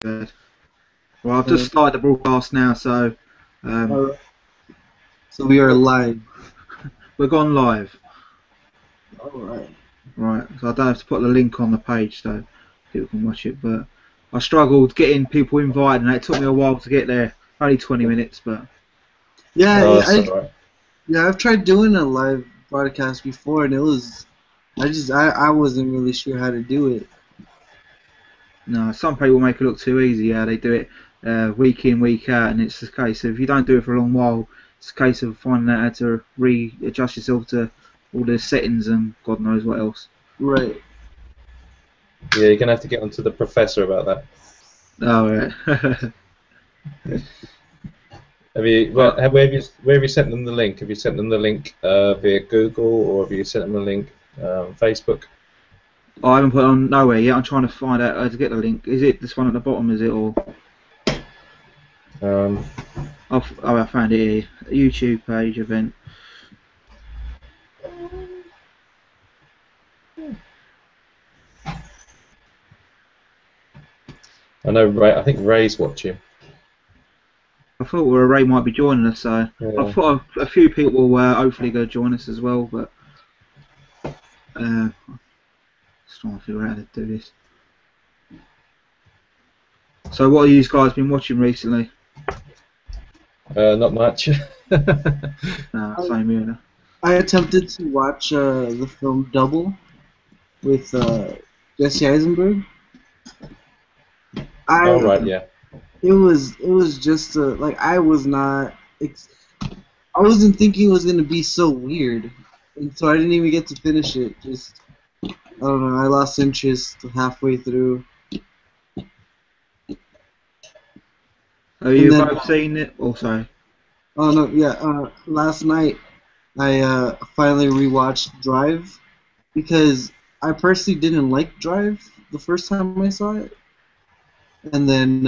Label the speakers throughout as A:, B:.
A: bad. Well, I've just started the broadcast now, so
B: Alright. So we are live.
A: we're gone live.
B: Alright.
A: Right, so I don't have to put the link on the page so people can watch it, but I struggled getting people invited and it took me a while to get there. Only 20 minutes, but...
B: Yeah,
C: That's alright.
B: yeah, I've tried doing a live broadcast before, and it was, I wasn't really sure how to do it.
A: No, some people make it look too easy. Yeah, they do it week in, week out, and it's the case of if you don't do it for a long while, it's a case of finding out how to readjust yourself to all the settings and God knows what else.
B: Right.
C: Yeah, you're gonna have to get onto the professor about that.
A: Oh, right.
C: Where have you sent them the link? Have you sent them the link via Google, or have you sent them the link Facebook?
A: I haven't put it on nowhere yet. I'm trying to find out how to get the link. Is it this one at the bottom? Is it or? Oh, I found it here. YouTube page event.
C: I know Ray. I think Ray's watching.
A: I thought Ray might be joining us, so
C: Yeah.
A: I thought a few people will hopefully go join us as well, but just trying to figure out how to do this. So what have you guys been watching recently?
C: Not much.
A: No, same here.
B: I attempted to watch the film Double with Jesse Eisenberg.
C: Oh right, yeah.
B: It was just like I wasn't thinking it was gonna be so weird, and so I didn't even get to finish it. Just I don't know. I lost interest halfway through.
A: Have you both seen it? Oh, sorry.
B: Oh no, yeah. Last night I finally rewatched Drive because I personally didn't like Drive the first time I saw it, and then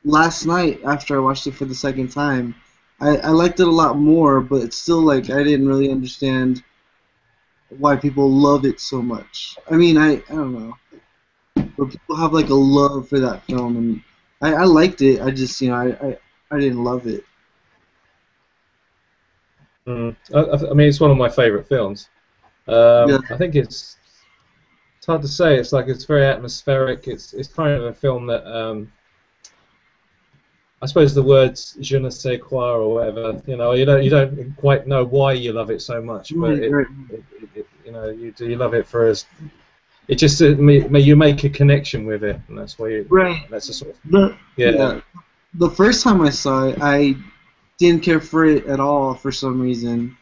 B: last night after I watched it for the second time, I liked it a lot more. But it's still like I didn't really understand why people love it so much. I mean, I don't know, but people have like a love for that film, and I liked it. I just I didn't love it.
C: I mean, it's one of my favourite films.
B: Yeah.
C: I think it's hard to say. It's like it's very atmospheric. It's kind of a film that I suppose the words "je ne sais quoi" or whatever. You don't quite know why you love it so much, but you love it for as. It just you make a connection with it, and that's why you.
B: Right.
C: That's a sort of. Yeah.
B: The first time I saw it, I didn't care for it at all for some reason,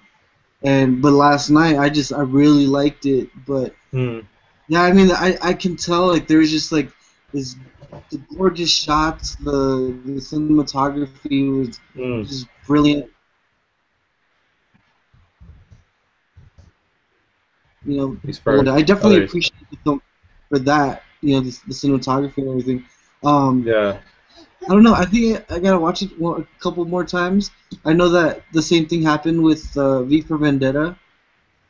B: but last night I really liked it. But yeah, I mean I can tell like there's just like this the gorgeous shots, the cinematography was just brilliant. I definitely appreciate the film for that. The cinematography and everything.
C: Yeah.
B: I don't know. I think I gotta watch it a couple more times. I know that the same thing happened with V for Vendetta.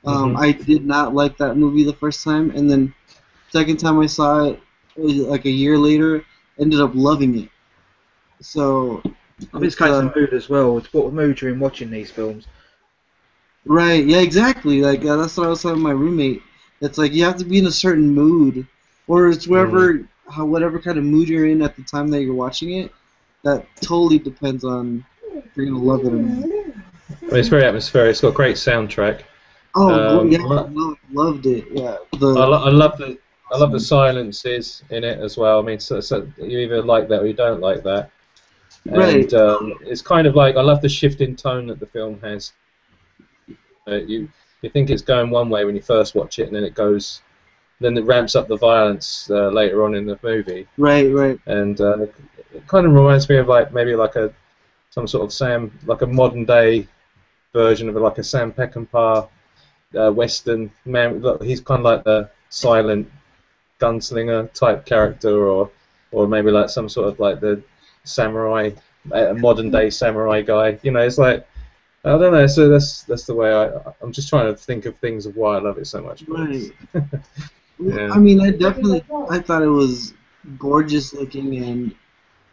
B: I did not like that movie the first time, and then second time I saw it, like a year later, ended up loving it. So.
A: I think it's kind of mood as well. It's what mood you're in watching these films.
B: Right. Yeah. Exactly. Like that's what I was telling my roommate. It's like you have to be in a certain mood, or it's whatever kind of mood you're in at the time that you're watching it. That totally depends on if you're gonna love it or not.
C: Well, it's very atmospheric. It's got a great soundtrack.
B: Oh yeah, I loved it. Yeah.
C: I love the silences in it as well. I mean, so you either like that or you don't like that.
B: Right.
C: And it's kind of like I love the shift in tone that the film has. You think it's going one way when you first watch it, and then it ramps up the violence later on in the movie.
B: Right.
C: And it kind of reminds me of maybe some sort of like a modern day version of like a Sam Peckinpah Western man. He's kind of like the silent gunslinger type character, or maybe like some sort of like the samurai, modern day samurai guy. It's like. I don't know. So that's the way I'm just trying to think of why I love it so much.
B: Right.
C: Yeah.
B: I mean, I thought it was gorgeous looking, and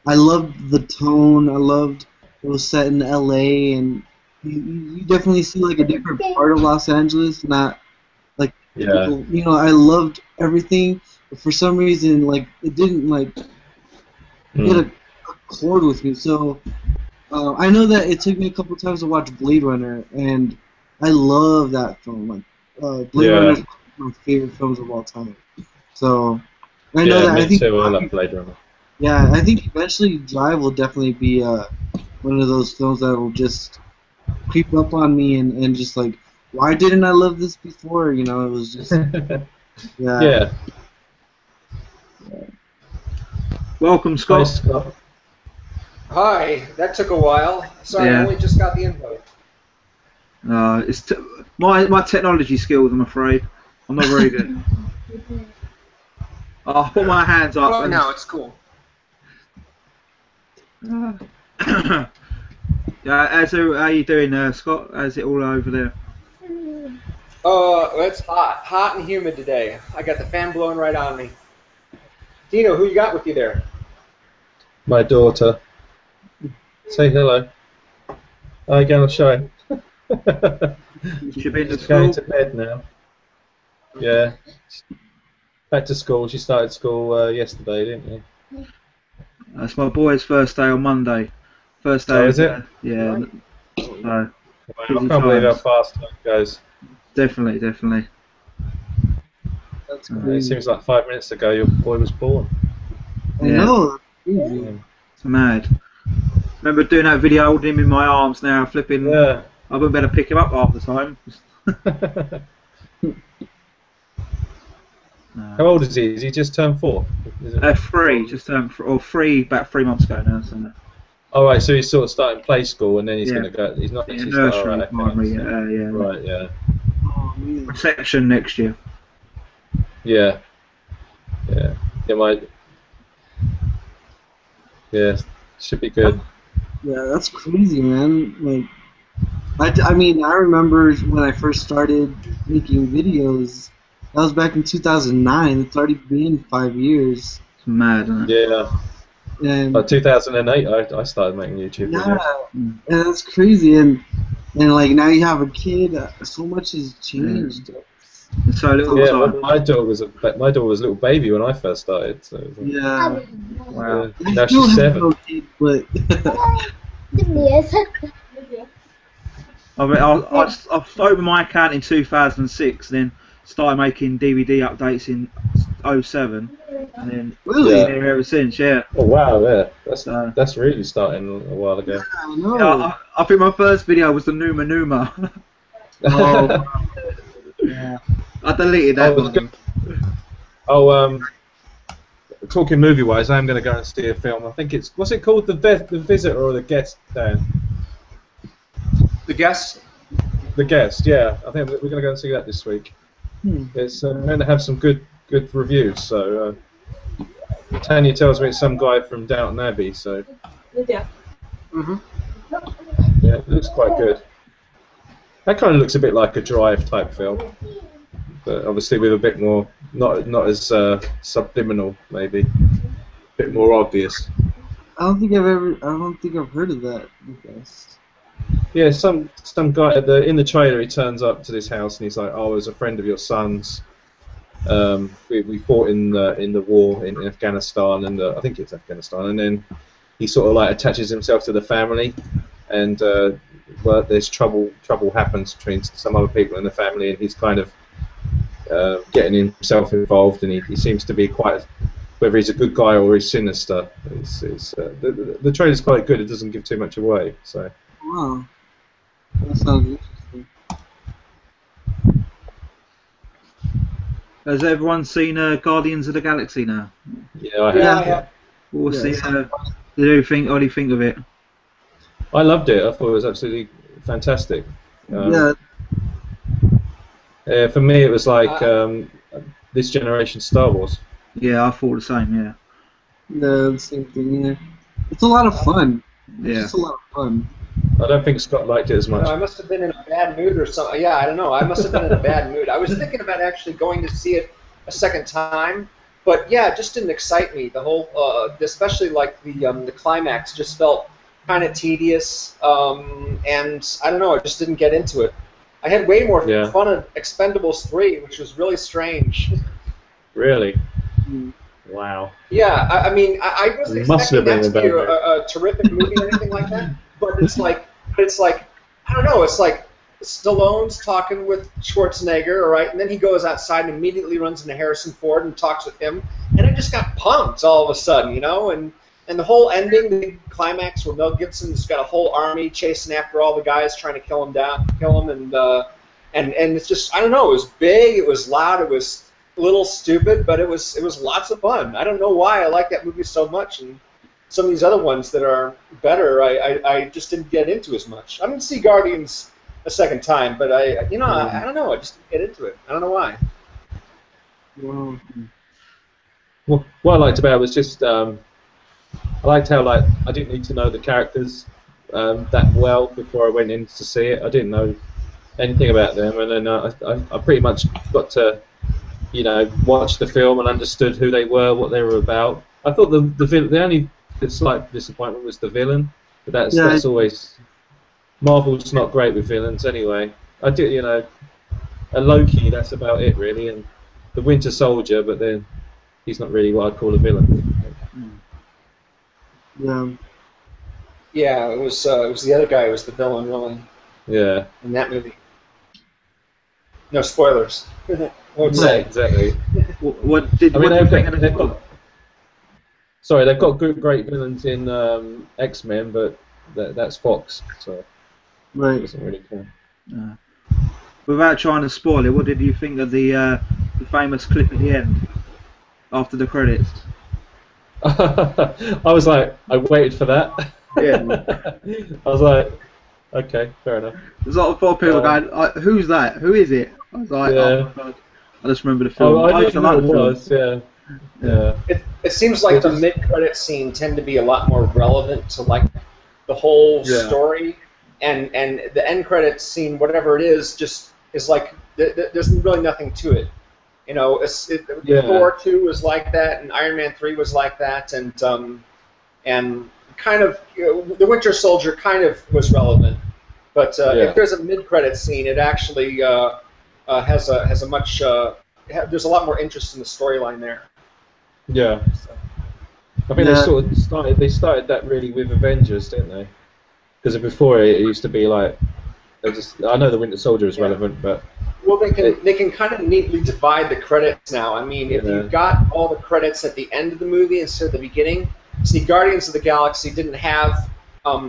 B: I loved the tone. I loved it was set in LA, and you definitely see like a different part of Los Angeles, not like
C: Yeah.
B: typical. You know, I loved everything, but for some reason, like it didn't like hit
C: Mm.
B: a chord with me. So I know that it took me a couple times to watch Blade Runner, and I love that film. Like Blade Runner is
C: Yeah.
B: one of my favorite films of all time. So I know
C: Yeah,
B: that I
C: me
B: think
C: too. I love Blade Runner.
B: yeah, I think eventually Drive will definitely be one of those films that will just creep up on me and just like, why didn't I love this before? You know, it was just yeah.
C: Yeah.
A: Welcome,
C: Hi,
A: Scott.
C: Scott.
D: Hi, that took a while. Sorry, I
A: Yeah.
D: only just got the info.
A: It's my technology skills. I'm afraid I'm not very good. I'll put my hands up
D: Oh,
A: and.
D: no, it's cool.
A: Yeah, how you doing, Scott? How's it all over there?
D: It's hot and humid today. I got the fan blowing right on me. Dino, who you got with you there?
C: My daughter. Say hello. Hi, again, I'll show him.
A: She been to
C: She's going
A: school?
C: to bed now. Yeah. Back to school. She started school yesterday, didn't you?
A: It's my boy's first day on Monday. First day
C: Oh,
A: of
C: is it?
A: yeah.
D: Right.
A: So
C: Wow, I
A: busy
C: can't believe how
A: times.
C: fast time goes.
A: Definitely.
B: That's
C: It
B: crazy.
C: seems like 5 minutes ago your boy was born.
B: I
A: Yeah,
B: know. That's crazy.
C: Yeah.
A: it's mad. Remember doing that video holding him in my arms now, flipping.
C: Yeah.
A: I wouldn't better pick him up half the time.
C: How
A: No.
C: old is he? Is he just turned 4? Is it?
A: Three, just or three about 3 months ago now. So
C: Oh, right, so he's sort of starting play school and then he's
A: yeah,
C: going to go. He's not
A: yeah,
C: actually starting.
A: nursery,
C: Right, okay,
A: primary,
C: so-
A: yeah,
C: right, yeah.
B: Oh man.
A: reception next year.
C: Yeah. Yeah. Yeah, should be good.
B: Yeah, that's crazy, man. Like, I mean, I remember when I first started making videos. That was back in 2009. It's already been 5 years,
A: It's mad, isn't it?
C: Yeah.
B: and
C: Like 2008, I started making YouTube
B: yeah,
C: videos.
A: Mm.
B: and that's crazy. And like now you have a kid. So much has changed.
A: In so little
C: Yeah,
A: time.
C: my daughter was a little baby when I first started. So
B: Yeah,
A: Wow.
C: now
B: I still
C: she's
B: have
C: 7.
B: no kid, but
A: I mean, I opened my account in 2006, then started making DVD updates in '07, and then
B: really,
C: Yeah.
A: been here ever since. Yeah.
C: Oh wow, yeah,
A: So,
C: that's really starting a while ago.
B: I know.
A: yeah, I think my first video was the Numa Numa.
B: Oh, yeah.
A: I deleted that
C: Oh,
A: one.
C: Oh, talking movie-wise, I'm going to go and see a film. I think it's what's it called, the Visitor or the Guest, Dan?
D: The guest?
C: The Guest, yeah. I think we're going to go and see that this week. It's going to have some good reviews. So Tanya tells me it's some guy from Downton Abbey. So
B: Mhm.
C: yeah, it looks quite good. That kind of looks a bit like a Drive type film, but obviously with a bit more, not as subliminal, maybe, a bit more obvious.
B: I don't think I've heard of that. I guess.
C: Yeah, some guy in the trailer. He turns up to this house and he's like, "Oh, I was a friend of your son's. We fought in the war in Afghanistan, and I think it's Afghanistan." And then he sort of like attaches himself to the family, and well, there's trouble happens between some other people in the family, and he's kind of getting himself involved, and he seems to be quite, whether he's a good guy or he's sinister. The trailer's quite good. It doesn't give too much away. So
B: Wow, that sounds interesting.
A: Has everyone seen Guardians of the Galaxy now?
C: yeah, I
D: Yeah,
C: have.
D: I have.
A: We'll
B: Yeah,
A: see.
B: it's
A: What do you think of it?
C: I loved it. I thought it was absolutely fantastic.
B: Yeah,
C: For me, it was like this generation Star Wars.
A: Yeah, I thought the same. Yeah.
B: the same thing. Yeah. It's a lot of fun. It's
A: Yeah.
B: just a lot of fun.
C: I don't think Scott liked it as
D: No,
C: much.
D: I must have been in a bad mood or something. Yeah, I don't know. I must have been in a bad mood. I was thinking about actually going to see it a second time, But yeah, it just didn't excite me. The whole, especially like the climax, just felt kind of tedious, and I don't know, I just didn't get into it. I had way more
C: Yeah.
D: fun at Expendables 3, which was really strange.
C: Really?
B: Mm.
C: Wow.
D: Yeah, I mean, I wasn't
C: Must have
D: expecting
C: been
D: that
C: a
D: to be
C: bad
D: a terrific movie or anything like that. But it's like, I don't know. It's like Stallone's talking with Schwarzenegger, all right, and then he goes outside and immediately runs into Harrison Ford and talks with him, and I just got pumped all of a sudden, you know, and the whole ending, the big climax where Mel Gibson's got a whole army chasing after all the guys trying to kill him, and it's just, I don't know. It was big, it was loud, it was a little stupid, but it was lots of fun. I don't know why I like that movie so much, and some of these other ones that are better, I just didn't get into as much. I didn't see Guardians a second time, but I don't know. I just didn't get into it. I don't know why.
B: Well,
C: Well, what I liked about it was just I liked how like I didn't need to know the characters that well before I went in to see it. I didn't know anything about them, and then I pretty much got to watch the film and understood who they were, what they were about. I thought the only slight disappointment was the villain, but that's always Marvel's not great with villains anyway. I do a Loki, that's about it really, and the Winter Soldier, but then he's not really what I'd call a villain.
B: yeah.
D: Yeah, it was the other guy who was the villain, really,
C: Yeah.
D: in that movie. No spoilers. Won't
C: Yeah,
D: say.
C: exactly.
A: What did
C: I mean,
A: you think of the
C: they've
A: film?
C: got sorry, they've got great villains in X-Men, but that's Fox, so it
B: Right.
C: doesn't really count.
A: Without trying to spoil it, what did you think of the famous clip at the end after the credits?
C: I was like, I waited for that.
A: Yeah.
C: I was like, okay, fair enough.
A: There's a lot of people going, "Who's that? Who is it?" I was like,
C: Yeah.
A: "Oh my god!" I just remember the film.
C: Oh, I
A: used
C: knew
A: to
C: who
A: like
C: it
A: the film.
C: was. Yeah.
D: It seems like
C: It
D: the
C: just-
D: mid-credit scene tend to be a lot more relevant to like the whole
C: Yeah.
D: story, and the end credits scene, whatever it is, just is like there's really nothing to it. You know,
C: Yeah.
D: Thor 2 was like that, and Iron Man 3 was like that, and kind of the Winter Soldier kind of was relevant. But if there's a mid-credit scene, it actually has a much there's a lot more interest in the storyline there.
C: Yeah. I think they started that really with Avengers, didn't they? Because before it used to be like I know the Winter Soldier is relevant, but
D: well, they can kind of neatly divide the credits now. I mean, if you've got all the credits at the end of the movie instead of the beginning, see, Guardians of the Galaxy didn't have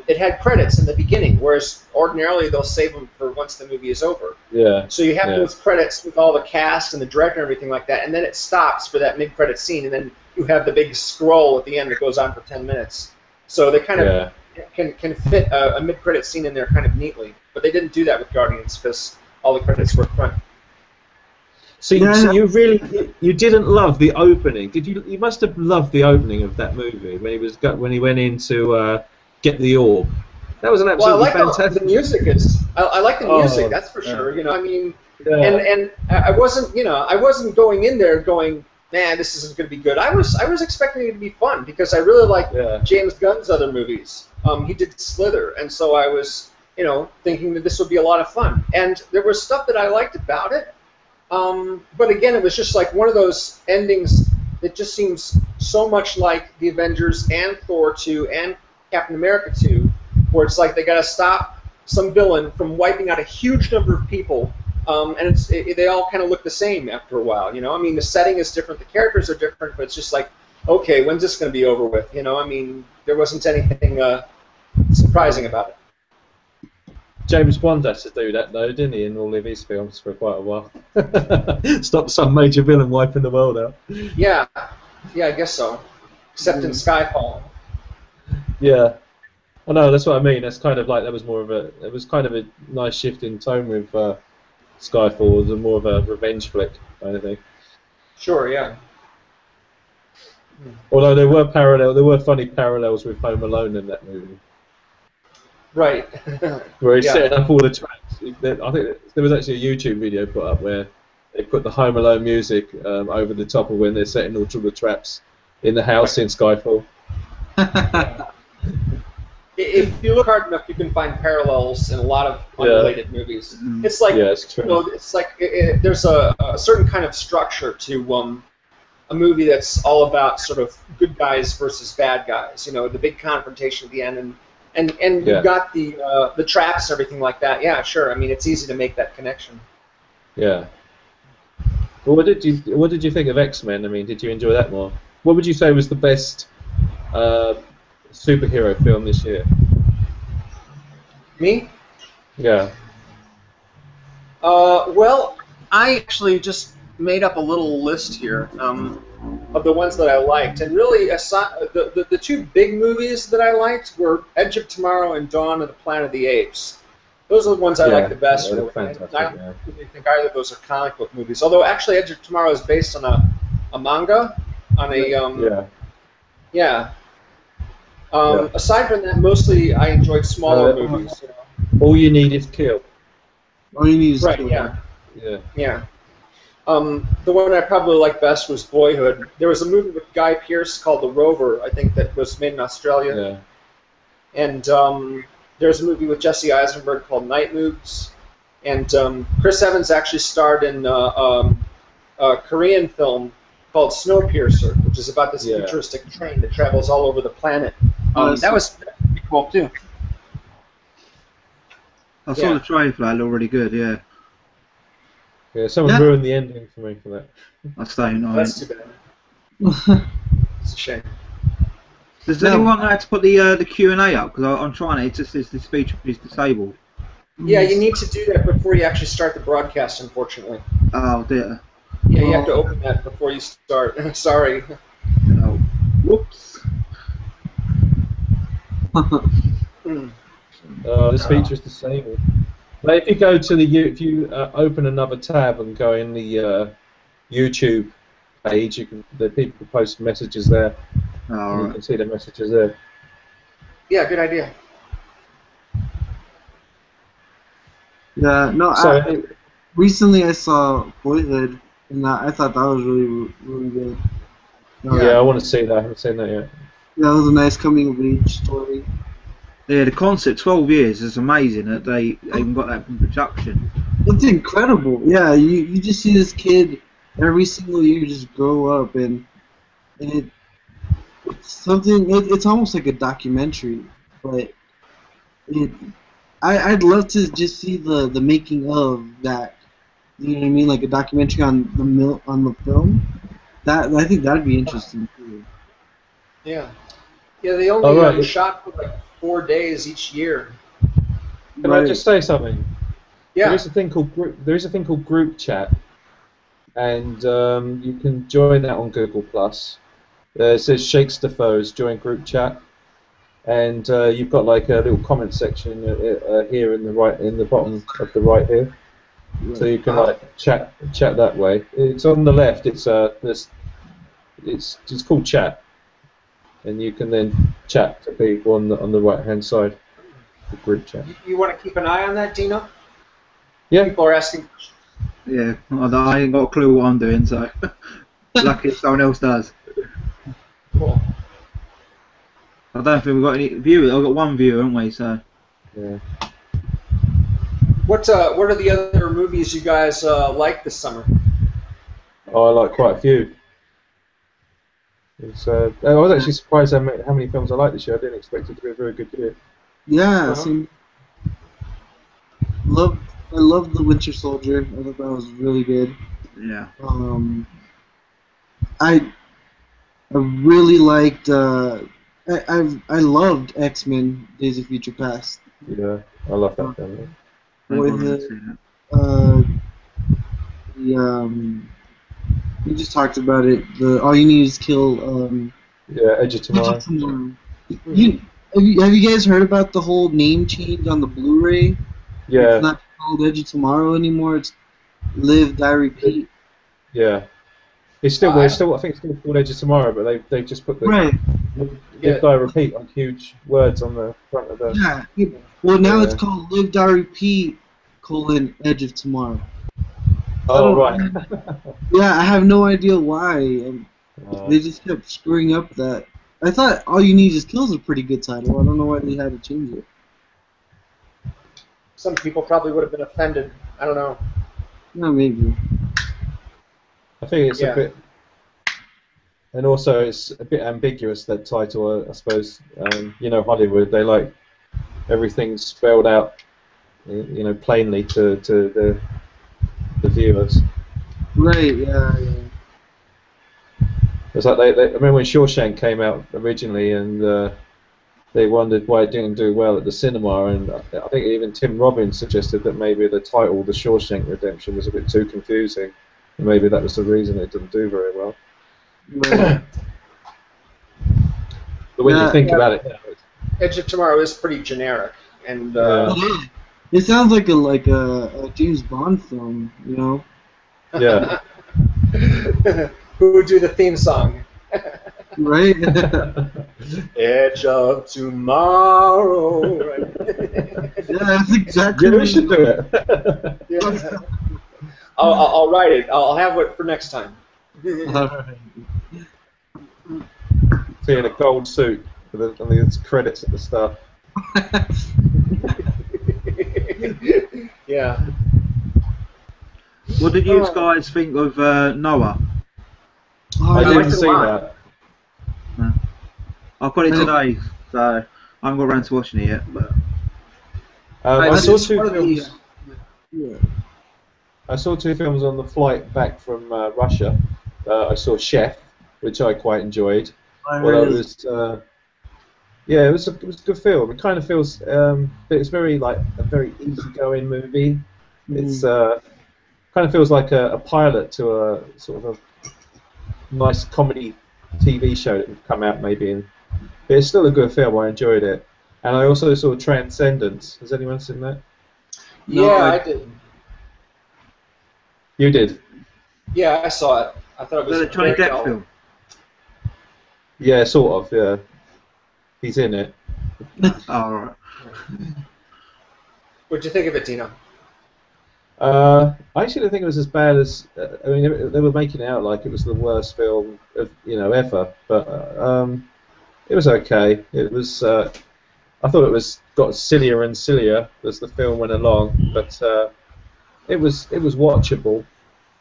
D: it had credits in the beginning, whereas ordinarily they'll save them for once the movie is over.
C: Yeah.
D: So you have those credits with all the cast and the director and everything like that, and then it stops for that mid-credit scene, and then you have the big scroll at the end that goes on for 10 minutes. So they kind of can fit a mid-credit scene in there kind of neatly, but they didn't do that with Guardians because all the credits were front.
C: So you really you didn't love the opening, did you? You must have loved the opening of that movie when he went in to get the orb. That was an absolutely fantastic.
D: The music is. I like the music. That's for sure. You know, I mean, and I wasn't going in there going, man, this isn't going to be good. I was expecting it to be fun because I really like James Gunn's other movies. He did Slither, and so I was thinking that this would be a lot of fun. And there was stuff that I liked about it. But again, it was just like one of those endings that just seems so much like the Avengers and Thor 2 and Captain America 2, where it's like they got to stop some villain from wiping out a huge number of people, and they all kind of look the same after a while. I mean, the setting is different, the characters are different, but it's just like, okay, when's this going to be over with? I mean, there wasn't anything surprising about it.
C: James Bond had to do that though, didn't he, in all of his films for quite a while? Stop some major villain wiping the world out.
D: Yeah, I guess so. Except in Skyfall.
C: Yeah, I know. That's what I mean. That's kind of like it was kind of a nice shift in tone with Skyfall. It was more of a revenge flick kind of thing.
D: Sure, yeah.
C: Although there were funny parallels with Home Alone in that movie.
D: Right.
C: Where he's setting up all the traps. I think there was actually a YouTube video put up where they put the Home Alone music over the top of when they're setting all the traps in the house in Skyfall.
D: If you look hard enough, you can find parallels in a lot of unrelated movies. It's like,
C: it's true.
D: It's like there's a certain kind of structure to a movie that's all about sort of good guys versus bad guys. The big confrontation at the end, and you've got the traps and everything like that. Yeah, sure. I mean, it's easy to make that connection.
C: Yeah. Well, what did you think of X-Men? I mean, did you enjoy that more? What would you say was the best superhero film this year?
D: Me?
C: Yeah.
D: Well, I actually just made up a little list here of the ones that I liked, and really, the two big movies that I liked were Edge of Tomorrow and Dawn of the Planet of the Apes. Those are the ones I like the best. Really.
C: Fantastic,
D: I don't really think either of those are comic book movies. Although, actually, Edge of Tomorrow is based on a manga, on a Aside from that, mostly I enjoyed smaller movies.
C: All You Need Is Kill.
B: All You Need Is
D: Kill.
B: Right,
D: yeah. The one I probably liked best was Boyhood. There was a movie with Guy Pearce called The Rover, I think, that was made in Australia.
C: Yeah.
D: And there's a movie with Jesse Eisenberg called Night Moves. And Chris Evans actually starred in a Korean film called Snowpiercer, which is about this futuristic train that travels all over the planet. That was pretty cool, too.
A: I saw the trailer for that, looked really good, yeah.
C: Yeah, someone ruined the ending for me for that.
A: That's staying on.
D: That's too bad. It's a shame.
A: Does anyone have to put the Q&A up? Because I'm trying it, it's just this feature is disabled.
D: Yeah, you need to do that before you actually start the broadcast, unfortunately.
A: Oh, dear.
D: Yeah, you have to open that before you start. Sorry.
A: Oh. Whoops.
C: This feature is disabled. But if you go to if you open another tab and go in the YouTube page, the people can post messages there.
A: Oh,
C: you can see the messages there.
D: Yeah, good idea.
B: Yeah, no. Recently, I saw Boyhood, and I thought that was really, really good.
C: Yeah, I want to see that. I haven't seen that yet.
B: That was a nice coming of age story.
A: Yeah, the concept, 12 years, is amazing that they even got that from production.
B: It's incredible. Yeah, you just see this kid every single year just grow up, and it's something. It's almost like a documentary, but I'd love to just see the making of that. You know what I mean? Like a documentary on the film. I think that'd be interesting too.
D: Yeah. Yeah, they only shot for like 4 days each year.
C: Can I just say something?
D: Yeah.
C: There is a thing called group chat, and you can join that on Google Plus. It says Shakes the Foes, join group chat, and you've got like a little comment section here in the bottom of the right here, so you can like chat that way. It's on the left. It's called chat. And you can then chat to people on the right hand side, the group chat.
D: You want to keep an eye on that, Dino?
C: Yeah.
D: People are asking.
A: Yeah, I ain't got a clue what I'm doing, so lucky if someone else does.
D: Cool.
A: I don't think we've got any viewers. I've got one viewer, haven't we? So.
C: Yeah.
D: What are the other movies you guys like this summer?
C: Oh, I like quite a few. I was actually surprised how many films I liked this year. I didn't expect it to be a very good year.
B: Yeah, I love The Winter Soldier. I thought that was really good.
A: Yeah.
B: I really liked. I loved X-Men: Days of Future Past.
C: Yeah, I love that film.
B: We just talked about it. All You Need Is Kill.
C: Edge of Tomorrow.
B: Have you guys heard about the whole name change on the Blu-ray?
C: Yeah.
B: It's not called Edge of Tomorrow anymore. It's Live, Die, Repeat.
C: Yeah. It's still. I think it's still called Edge of Tomorrow, but they've just put the Live, Die, Repeat on huge words on the front of the.
B: Yeah. Well, now it's called Live, Die, Repeat: Edge of Tomorrow.
C: Oh right.
B: Yeah, I have no idea why. And they just kept screwing up that. I thought All You Need Is Kill is a pretty good title. I don't know why they had to change it.
D: Some people probably would have been offended. I don't know.
B: No, maybe.
C: I think it's a bit, and also it's a bit ambiguous, that title. I suppose you know, Hollywood, they like everything spelled out, you know, plainly to the viewers.
B: Right. Yeah.
C: It's like I remember when Shawshank came out originally, and they wondered why it didn't do well at the cinema, and I think even Tim Robbins suggested that maybe the title, The Shawshank Redemption, was a bit too confusing, and maybe that was the reason it didn't do very well.
B: Right.
C: But when you think about it now,
D: Edge of Tomorrow is pretty generic, and
B: it sounds like a James Bond film, you know?
C: yeah.
D: Who would do the theme song?
B: Right?
D: Edge of Tomorrow. Right?
B: Yeah, that's exactly.
C: Yeah, we should do it.
D: Yeah. I'll write it. I'll have it for next time.
C: See, in a gold suit with the credits at the start.
D: Yeah.
A: What did you guys think of Noah?
C: I
B: Oh,
C: didn't see that.
A: No. I've got it today, so I haven't got around to watching it yet. But
C: I saw two
D: one of
C: films.
B: yeah.
C: I saw two films on the flight back from Russia. I saw Chef, which I quite enjoyed. Well, it was, yeah, it was a good film. It kind of feels, it's very like a very easygoing movie. It's kind of feels like a pilot to a sort of a nice comedy TV show that would come out maybe. But it's still a good film. I enjoyed it, and I also saw Transcendence. Has anyone seen that?
D: Yeah, I did.
C: You did.
D: Yeah, I saw it. I thought it was
A: a Johnny
D: very
A: Depp
D: dull.
A: film.
C: Yeah, sort of. Yeah, he's in it.
A: Oh, all right.
D: What'd you think of it, Tino?
C: I actually don't think it was as bad as. I mean, they were making it out like it was the worst film of, ever. But it was okay. It was. I thought it got sillier and sillier as the film went along, but it was watchable,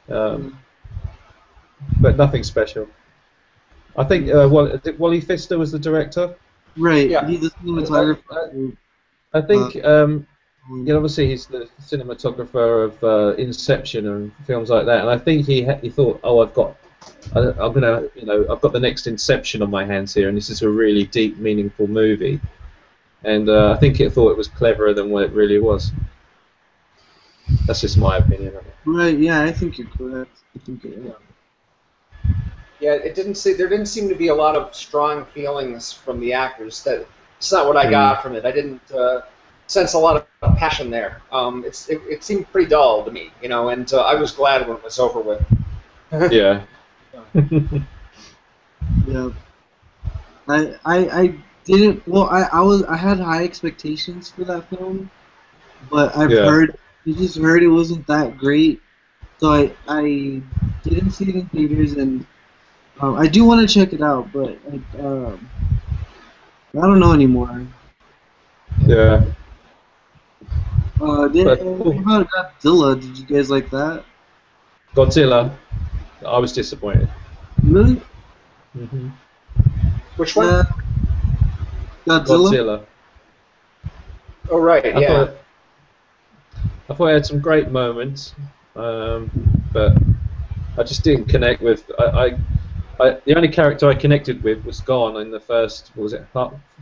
C: but nothing special. I think Wally Pfister was the director.
B: Right.
D: Yeah.
B: He's the cinematographer.
C: I think, obviously he's the cinematographer of Inception and films like that, and I think he thought, oh, I've got the next Inception on my hands here, and this is a really deep, meaningful movie, and I think he thought it was cleverer than what it really was. That's just my opinion of it.
B: Right. Yeah, I think you're correct.
D: Yeah, there didn't seem to be a lot of strong feelings from the actors. It's not what I got from it. I didn't sense a lot of passion there. It seemed pretty dull to me, and I was glad when it was over with.
C: Yeah.
B: Yeah. I didn't. Well, I had high expectations for that film, but I just heard it wasn't that great, so I didn't see it in theaters, and I do want to check it out, but I don't know anymore.
C: Yeah.
B: What about Godzilla? Did you guys like that?
C: Godzilla. I was disappointed.
B: Really?
C: Mm-hmm.
D: Which one?
B: Godzilla.
D: Oh, right, yeah.
C: I thought it had some great moments, but I just didn't connect with. The only character I connected with was gone in the first. What was it?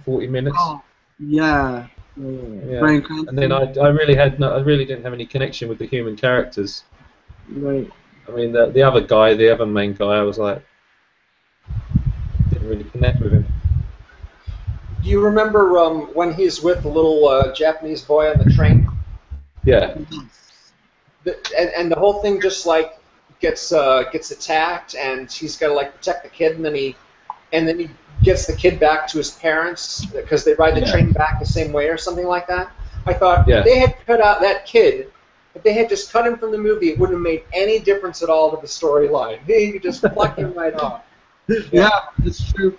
C: 40 minutes.
B: Oh, yeah.
C: Yeah.
B: Bryan Cranston.
C: And then I really didn't have any connection with the human characters.
B: Right.
C: I mean, the other guy, the other main guy, I was like, didn't really connect with him.
D: Do you remember when he's with the little Japanese boy on the train?
C: Yeah.
D: And the whole thing just like gets attacked, and he's got to like protect the kid, and then he gets the kid back to his parents because they ride the train back the same way or something like that. I thought if they had cut out that kid, if they had just cut him from the movie, it wouldn't have made any difference at all to the storyline. You could just pluck him right off.
B: Yeah, that's true.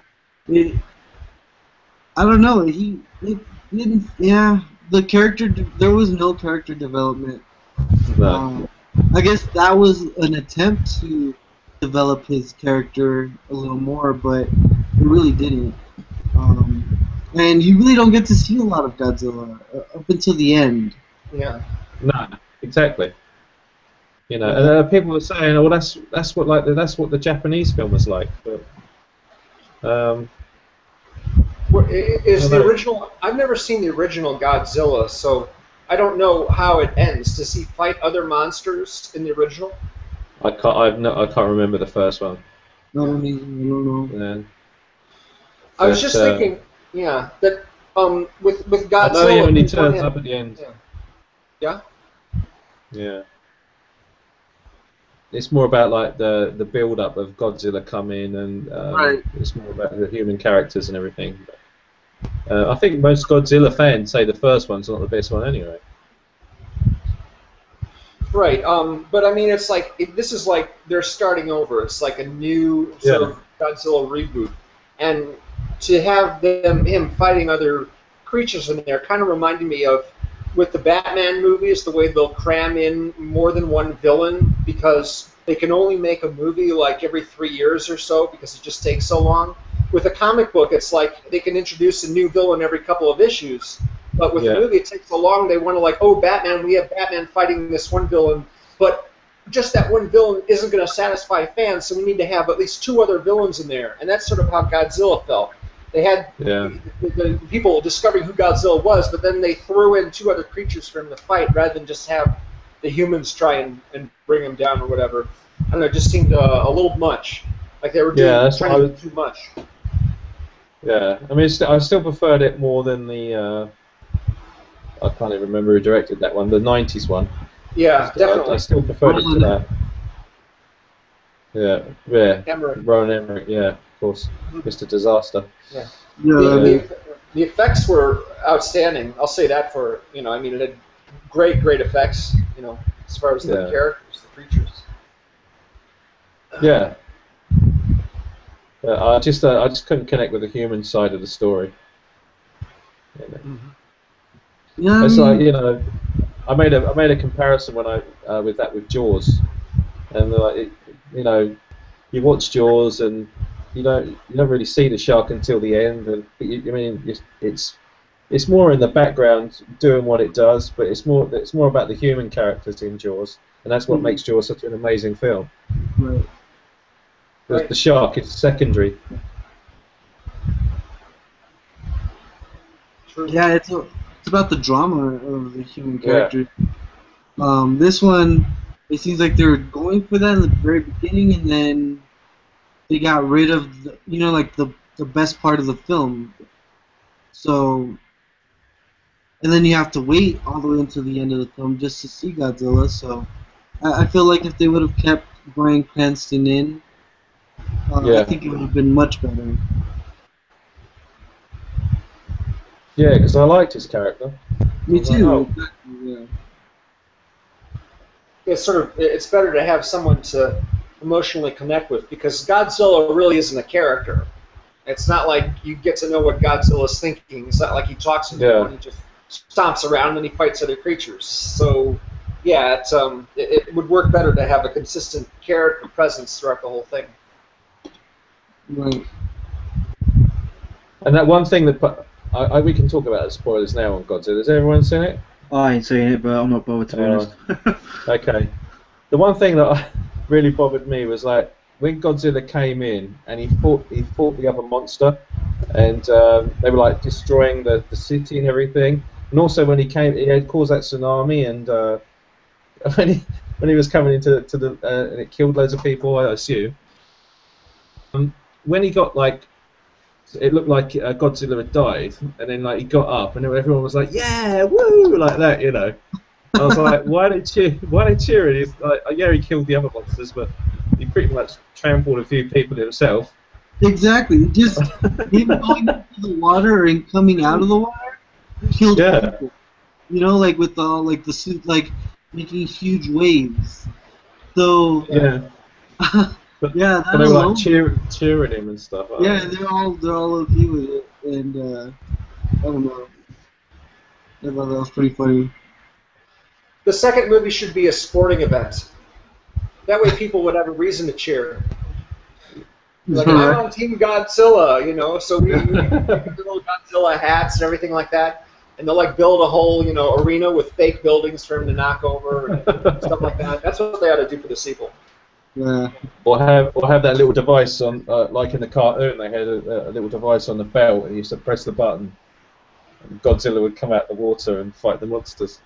B: I don't know. He didn't. Yeah, the character. There was no character development.
C: No.
B: I guess that was an attempt to develop his character a little more, but it really didn't. And you really don't get to see a lot of Godzilla up until the end.
D: Yeah.
C: No, exactly. You know, and people were saying, "Oh, that's what the Japanese film was like." But
D: is the original? I've never seen the original Godzilla, so I don't know how it ends. Does he fight other monsters in the original?
C: I can't remember the first one.
B: I don't know.
C: Yeah.
D: I was just thinking, yeah, that with Godzilla.
C: I know he only turns up at the end.
D: Yeah.
C: Yeah. It's more about like the build up of Godzilla coming, and
B: right.
C: It's more about the human characters and everything. I think most Godzilla fans say the first one's not the best one anyway.
D: Right, but I mean, it's like this is like they're starting over. It's like a new sort of Godzilla reboot, and to have him fighting other creatures in there kind of reminded me of with the Batman movies, the way they'll cram in more than one villain because they can only make a movie like every 3 years or so because it just takes so long. With a comic book, it's like they can introduce a new villain every couple of issues. But with a movie, it takes so long, they want to like, oh, Batman, we have Batman fighting this one villain, but just that one villain isn't going to satisfy fans, so we need to have at least 2 other villains in there. And that's sort of how Godzilla felt. They had the people discovering who Godzilla was, but then they threw in 2 other creatures for him to fight rather than just have the humans try and bring him down or whatever. I don't know, it just seemed a little much. Like they were doing trying to do too much.
C: Yeah, I mean, I still preferred it more than the... I can't even remember who directed that one, the 90s one.
D: Yeah, definitely.
C: I still preferred it to that. Yeah. Roland Emmerich, yeah, of course. Mr. Disaster.
D: Yeah. The effects were outstanding. I'll say that for, I mean, it had great effects, as far as the characters, the creatures.
C: Yeah. I just couldn't connect with the human side of the story.
B: Yeah,
C: it's like I made a comparison when with Jaws, and like you watch Jaws and you don't really see the shark until the end, and I mean it's more in the background doing what it does, but it's more about the human characters in Jaws, and that's what makes Jaws such an amazing film.
B: Right.
C: The shark is secondary.
B: Yeah, it's about the drama of the human character. This one, it seems like they were going for that in the very beginning, and then they got rid of the best part of the film. So, and then you have to wait all the way until the end of the film just to see Godzilla. So, I feel like if they would have kept Bryan Cranston in, I think it would have been much better.
C: Yeah, because I liked his character.
B: Me too.
C: Like,
B: Exactly,
D: it's better to have someone to emotionally connect with because Godzilla really isn't a character. It's not like you get to know what Godzilla's thinking. It's not like he talks to people and he just stomps around and he fights other creatures. So, yeah, it would work better to have a consistent character presence throughout the whole thing.
B: Right.
C: And that one thing that we can talk about the spoilers now on Godzilla. Has everyone seen it?
A: I ain't seen it, but I'm not bothered to be honest.
C: Okay. The one thing that really bothered me was like when Godzilla came in and he fought the other monster, and they were like destroying the city and everything. And also when he came, he had caused that tsunami, and when he was coming into and it killed loads of people, I assume. When he got like. It looked like Godzilla had died, and then like he got up, and everyone was like, "Yeah, woo!" like that, I was like, "Why they cheer? Why they cheering?" He's like, "Yeah, he killed the other monsters, but he pretty much trampled a few people himself."
B: Exactly. Just him going into the water and coming out of the water killed people. Like with all like the suit, like making huge waves. So
C: Yeah. But,
B: yeah,
C: but
B: that
C: they were like
B: alone.
C: cheering him and stuff.
B: Yeah, they're all okay with it, and I don't know. I thought that was pretty funny.
D: The second movie should be a sporting event. That way, people would have a reason to cheer. Like, I'm
B: Right.
D: on Team Godzilla, you know, so we make little Godzilla hats and everything like that. And they'll like build a whole, you know, arena with fake buildings for him to knock over and stuff like that. That's what they ought to do for the sequel.
B: Yeah.
C: Or have that little device on, like in the cartoon, they had a little device on the belt, and you used to press the button, and Godzilla would come out the water and fight the monsters.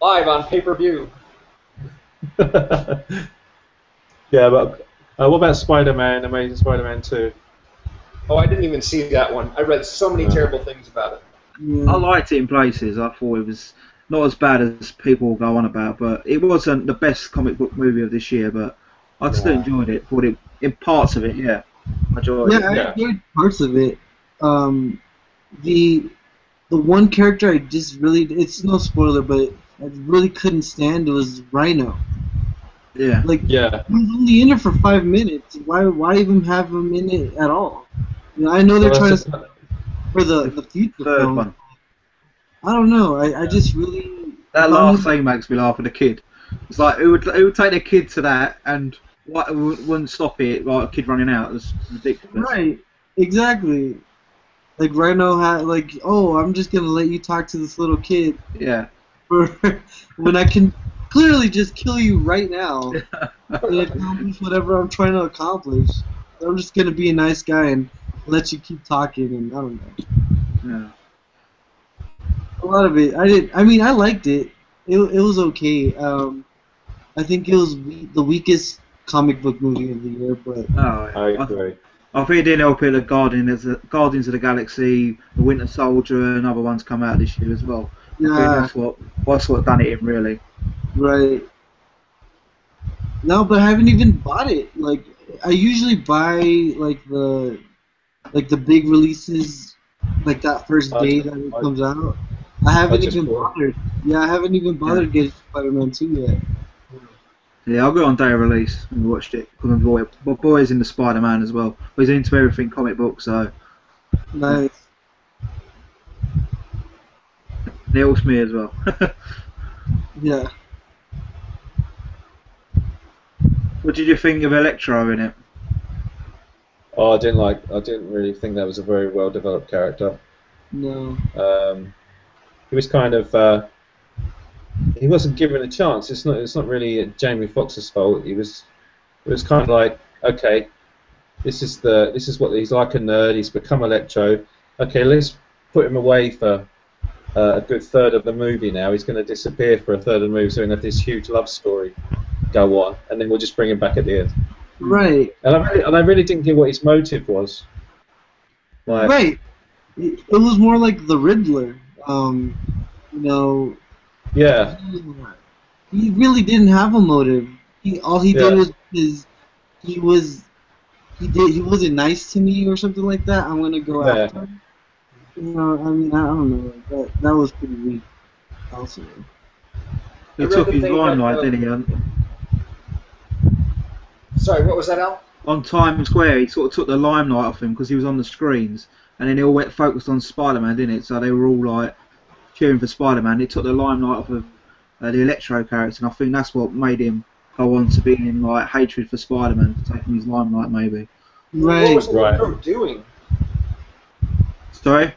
D: Live on pay-per-view.
C: Yeah, but what about Spider-Man, Amazing Spider-Man 2?
D: Oh, I didn't even see that one. I read so many terrible things about it.
B: Yeah.
A: I liked it in places. I thought it was not as bad as people go on about, but it wasn't the best comic book movie of this year. But I still enjoyed it. Thought it in parts of it, yeah, I enjoyed it.
B: I enjoyed parts of it. The one character I just really, it's no spoiler, but I really couldn't stand was Rhino.
A: Yeah,
B: Like,
C: Yeah.
B: he was only in it for 5 minutes. Why even have him in it at all? You know, I know they're trying to for the future
A: third
B: film.
A: one.
B: I don't know. I just really
A: That last scene makes me laugh at the kid. It's like who would take their kid to that and wouldn't stop it? Like a kid running out. It's ridiculous.
B: right, exactly. Like Rhino had like, oh, I'm just gonna let you talk to this little kid
A: Yeah.
B: for when I can clearly just kill you right now and accomplish whatever I'm trying to accomplish. I'm just gonna be a nice guy and let you keep talking, and I don't know.
A: Yeah.
B: A lot of it, I did. I mean, I liked it. It was okay. I think it was the weakest comic book movie of the year, but
A: Oh,
C: I
A: yeah.
C: agree.
A: I think it didn't help it that Guardians of the Galaxy, The Winter Soldier, and other ones come out this year as well. I think
B: yeah,
A: that's what done it in really.
B: right. No, but I haven't even bought it. Like, I usually buy like the big releases, like that first day that it comes out. I haven't even bothered. Yeah, I haven't even bothered getting Spider-Man 2 yet.
A: Yeah, I got on day of release and watched it because my boy's into Spider-Man as well. He's into everything comic book, so
B: Nice.
A: it helps me as well.
B: Yeah.
A: What did you think of Electro in it?
C: Oh, I didn't really think that was a very well developed character.
B: No.
C: He was kind of, he wasn't given a chance. It's not really Jamie Foxx's fault. It was kind of like, okay, this is what he's like, a nerd. He's become Electro. Okay, let's put him away for a good third of the movie now. He's going to disappear for a third of the movie, so we have this huge love story go on, and then we'll just bring him back at the end.
B: Right.
C: And I really didn't get what his motive was. Like,
B: Right. It was more like the Riddler. You know.
C: Yeah.
B: He really didn't have a motive. All he did was he wasn't nice to me or something like that. I'm gonna go after him. You know, I mean, I don't know. That was pretty weak. Also.
A: He took his limelight, didn't he?
D: Sorry, what was that, Al?
A: On Times Square, he sort of took the limelight off him because he was on the screens, and then it all went focused on Spider-Man, didn't it? So they were all like cheering for Spider-Man. It took the limelight off of the Electro character, and I think that's what made him go on to being in like hatred for Spider-Man, taking his limelight maybe.
B: Right.
D: What was Electro doing?
A: Sorry?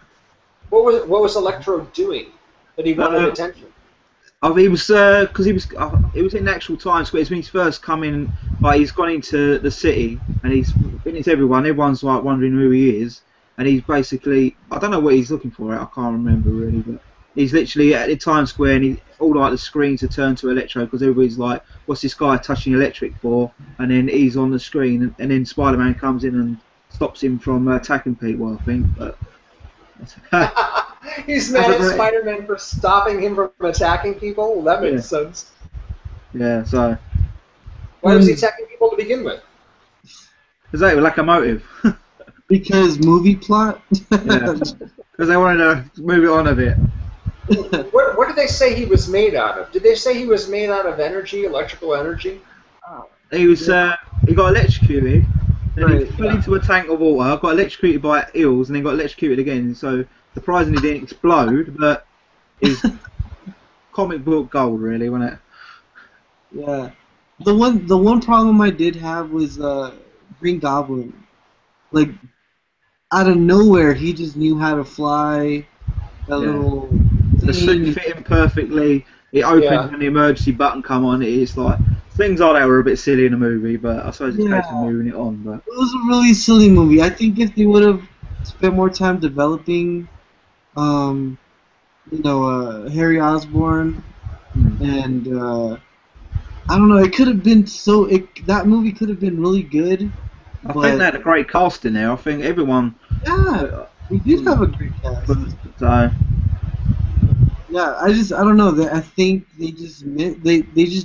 D: What was Electro doing that he wanted attention?
A: He was because it was in actual Times Square. It's when he's first come in, like he's gone into the city and he's been into everyone. Everyone's like wondering who he is, and he's basically, I don't know what he's looking for. I can't remember really, but he's literally at the Times Square and all like the screens are turned to Electro because everybody's like, what's this guy touching electric for? And then he's on the screen, and then Spider-Man comes in and stops him from attacking people, I think. But
D: he's mad at Spider-Man for stopping him from attacking people? Well, that makes sense.
A: Yeah, so...
D: Why was he attacking people to begin with?
A: Exactly, like a motive.
B: Because movie plot?
A: Yeah, because they wanted to move it on a bit.
D: What did they say he was made out of? Did they say he was made out of energy, electrical energy?
A: He was he got electrocuted, then he
B: Right,
A: fell into a tank of water, got electrocuted by eels, and then got electrocuted again. So surprisingly, didn't explode, but it was comic book gold, really, wasn't it?
B: Yeah. The one problem I did have was Green Goblin. Like out of nowhere, he just knew how to fly. That
A: Yeah.
B: little
A: The suit
B: thing.
A: fit him perfectly. It opened when the emergency button come on. It's like things like that were a bit silly in the movie, but I suppose it's a case of
B: Yeah.
A: moving it on. But
B: It was a really silly movie. I think if they would have spent more time developing, um, Harry Osborn and I don't know, it could have been that movie could have been really good.
A: I think they had a great cast in there. I think everyone.
B: Yeah, we did have a great cast.
A: So
B: Yeah, I don't know. I think they just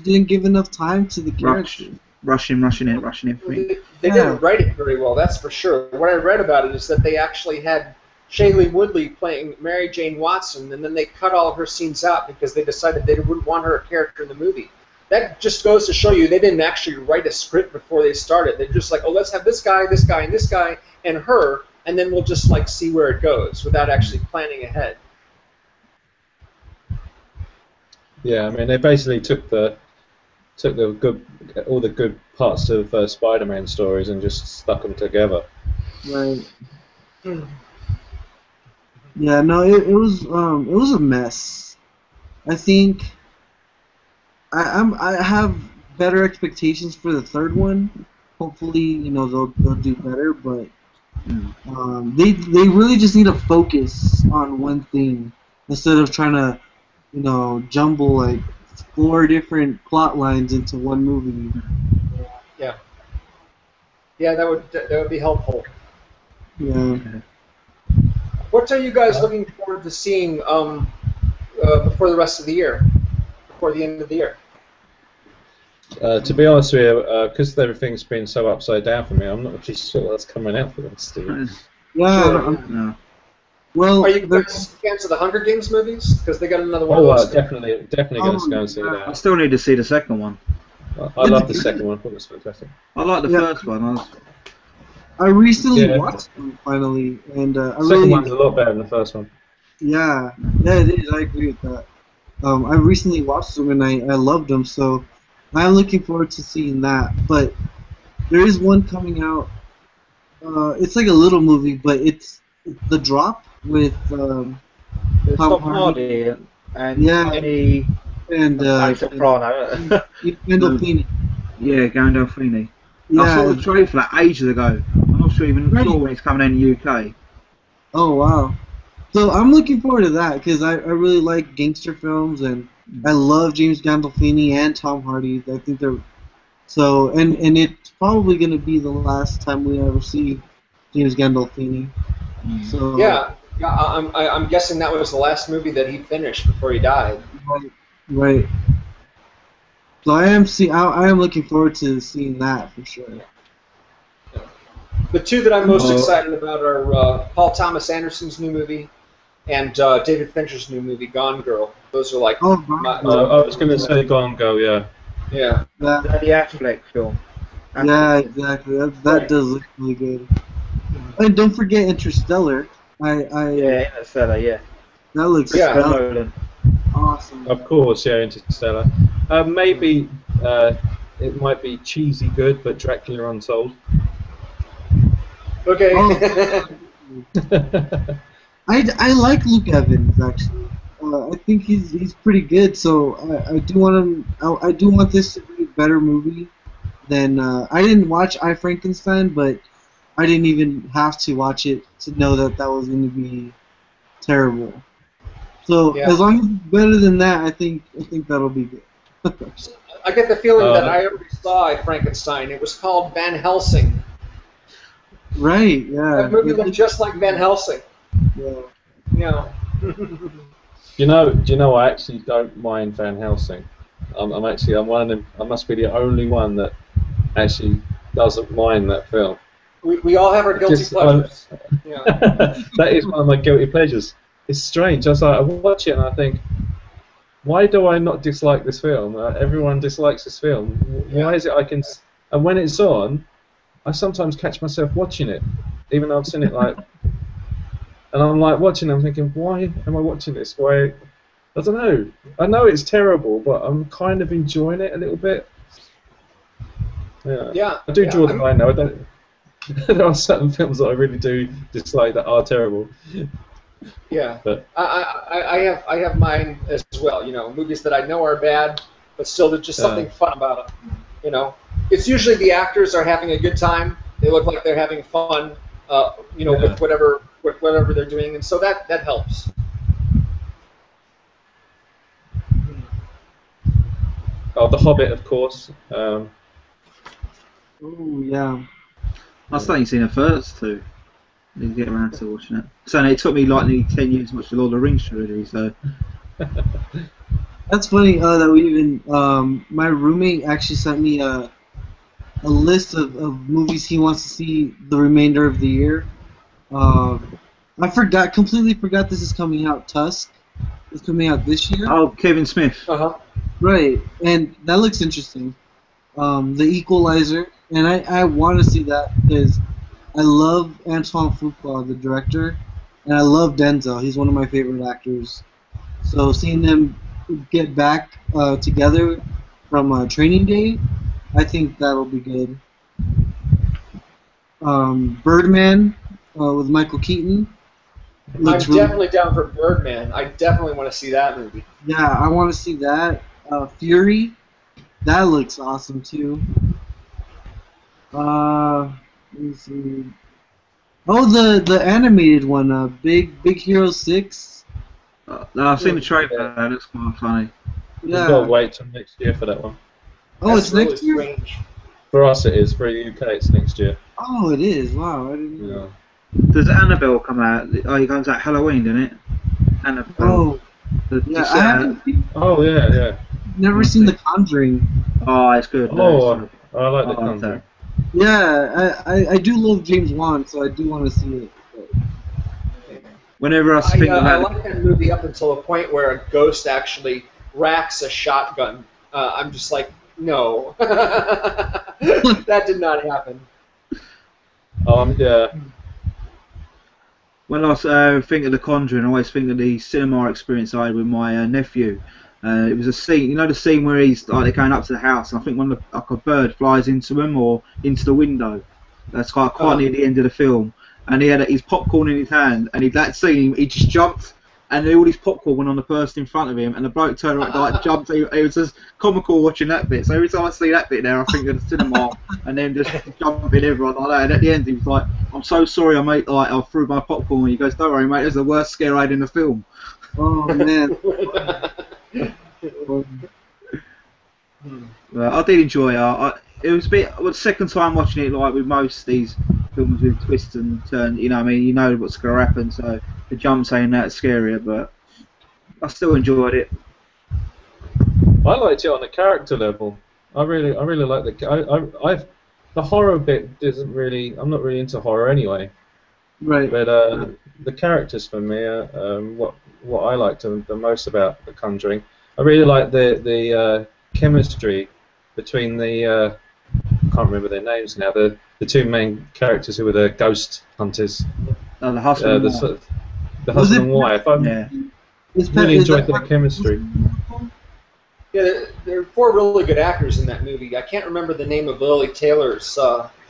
B: didn't give enough time to the characters.
A: rushing it.
D: They didn't write it very well, that's for sure. What I read about it is that they actually had Shailene Woodley playing Mary Jane Watson, and then they cut all of her scenes out because they decided they wouldn't want her a character in the movie. That just goes to show you they didn't actually write a script before they started. They're just like, oh, let's have this guy, and this guy, and her, and then we'll just like see where it goes without actually planning ahead.
C: Yeah, I mean, they basically took all the good parts of Spider-Man stories and just stuck them together.
B: Right. Yeah, no, it was a mess. I think I have better expectations for the third one. Hopefully, they'll do better, but they really just need to focus on one thing instead of trying to jumble like 4 different plot lines into one movie.
D: Yeah, that would be helpful.
B: Yeah.
D: What are you guys looking forward to seeing before the rest of the year, before the end of the year?
C: To be honest with you, because everything's been so upside down for me, I'm not actually sure that's coming out for them, Steve.
B: Yeah.
A: No.
B: Well,
D: are you guys fans of the Hunger Games movies? Because they got another one.
C: Definitely going to go and see that.
A: I still need to see the second one.
C: I love the second one. I thought it was fantastic.
A: I like the first one.
B: I recently watched them finally, and
C: the second one's a lot better than the first one.
B: Yeah, it is. I agree with that. I recently watched them and I loved them, so I'm looking forward to seeing that. But there is one coming out. It's like a little movie, but it's The Drop with Tom
A: Hardy and
B: Soprano. Gandolfini.
A: Yeah, Gandolfini.
B: Yeah.
A: I saw the trailer for that ages ago. I'm not sure even sure when it's coming in the UK.
B: Oh wow! So I'm looking forward to that because I really like gangster films and I love James Gandolfini and Tom Hardy. I think they're so and it's probably going to be the last time we ever see James Gandolfini. So
D: yeah, I'm guessing that was the last movie that he finished before he died.
B: Right. So I am looking forward to seeing that for sure.
D: The two that I'm most excited about are Paul Thomas Anderson's new movie and David Fincher's new movie, Gone Girl. Those are like.
C: I was going to say Gone Girl, yeah.
D: Yeah.
A: The Affleck film.
B: Yeah, exactly. That does look really good. And don't forget Interstellar.
A: Yeah, Interstellar. Yeah.
B: That looks awesome.
C: Of course, yeah, Interstellar. Maybe it might be cheesy good, but Dracula Untold.
D: Okay.
B: I like Luke Evans actually. I think he's pretty good. So I do want him. I do want this to be a better movie than I didn't watch I, Frankenstein, but I didn't even have to watch it to know that was going to be terrible. So as long as it's better than that, I think that'll be good.
D: I get the feeling that I already saw Frankenstein. It was called Van Helsing.
B: Right. Yeah.
D: That movie looked just like Van Helsing.
B: Yeah.
D: Yeah.
C: You know, I actually don't mind Van Helsing. I'm one of them. I must be the only one that actually doesn't mind that film.
D: We all have our guilty pleasures.
C: That is one of my guilty pleasures. it's strange. I watch it and I think, why do I not dislike this film? Everyone dislikes this film. Why is it I can? And when it's on, I sometimes catch myself watching it, even though I've seen it like, and I'm like watching. I'm thinking, why am I watching this? Why? I don't know. I know it's terrible, but I'm kind of enjoying it a little bit. Yeah. I do draw the line now. I don't. There are certain films that I really do dislike that are terrible.
D: Yeah, but I have mine as well. You know, movies that I know are bad, but still there's just something fun about them. You know, it's usually the actors are having a good time. They look like they're having fun. You know, with whatever they're doing, and so that helps.
C: Oh, The Hobbit, of course.
B: Oh yeah.
A: I still ain't seen the first two. Need to get around to watching it. So it took me like nearly 10 years to watch the Lord of the Rings trilogy. So
B: That's funny that we even. My roommate actually sent me a list of movies he wants to see the remainder of the year. Completely forgot this is coming out. Tusk is coming out this year.
A: oh, Kevin Smith.
B: Right, and that looks interesting. The Equalizer, and I want to see that because I love Antoine Fuqua, the director, and I love Denzel. He's one of my favorite actors. So seeing them get back together from Training Day, I think that'll be good. Birdman with Michael Keaton.
D: I'm definitely down for Birdman. I definitely want to see that movie.
B: Yeah, I want to see that. Fury, that looks awesome too. Let me see. Oh, the animated one, Big Hero 6.
A: No, I've seen the trailer. That looks quite funny.
C: Yeah. We've got to wait till next year for that one.
B: Oh, it's next year? Strange.
C: For us it is. For the UK it's next year.
B: Oh, it is. Wow, I didn't know.
A: Does Annabelle come out? Oh, it comes out Halloween, doesn't it? Annabelle.
B: Oh,
C: yeah.
B: Never seen The Conjuring.
A: Oh, it's good.
C: Oh, I like The Conjuring.
B: Yeah, I do love James Wan, so I do want to see it.
A: Whenever I think about
D: I like that movie up until a point where a ghost actually racks a shotgun. I'm just like, no. That did not happen.
C: Yeah.
A: When I think of The Conjuring, I always think of the cinema experience I had with my nephew. It was a scene, you know, the scene where he's like they're going up to the house, and I think like a bird flies into him or into the window. That's quite near the end of the film, and he had his popcorn in his hand, and that scene he just jumped, and all his popcorn went on the person in front of him, and the bloke turned around like jumped. It was just comical watching that bit. So every time I see that bit there, I think of the cinema, and then just jumping everyone like that. And at the end, he was like, "I'm so sorry, I threw my popcorn." And he goes, "Don't worry, mate. That's the worst scare I had in the film."
B: Oh man.
A: Well, I did enjoy it. It was a bit. Well, the second time watching it, like with most of these films with twists and turns, you know, I mean, you know what's going to happen, so the jump saying that's scarier, but I still enjoyed it.
C: I liked it on a character level. I really like the horror bit doesn't really. I'm not really into horror anyway.
B: Right.
C: But the characters for me are what I liked the most about The Conjuring. I really like the chemistry between the I can't remember their names now. The two main characters who were the ghost hunters.
A: Oh, the husband.
C: The husband and wife. I really enjoyed their chemistry.
D: Yeah, there are four really good actors in that movie. I can't remember the name of Lily Taylor's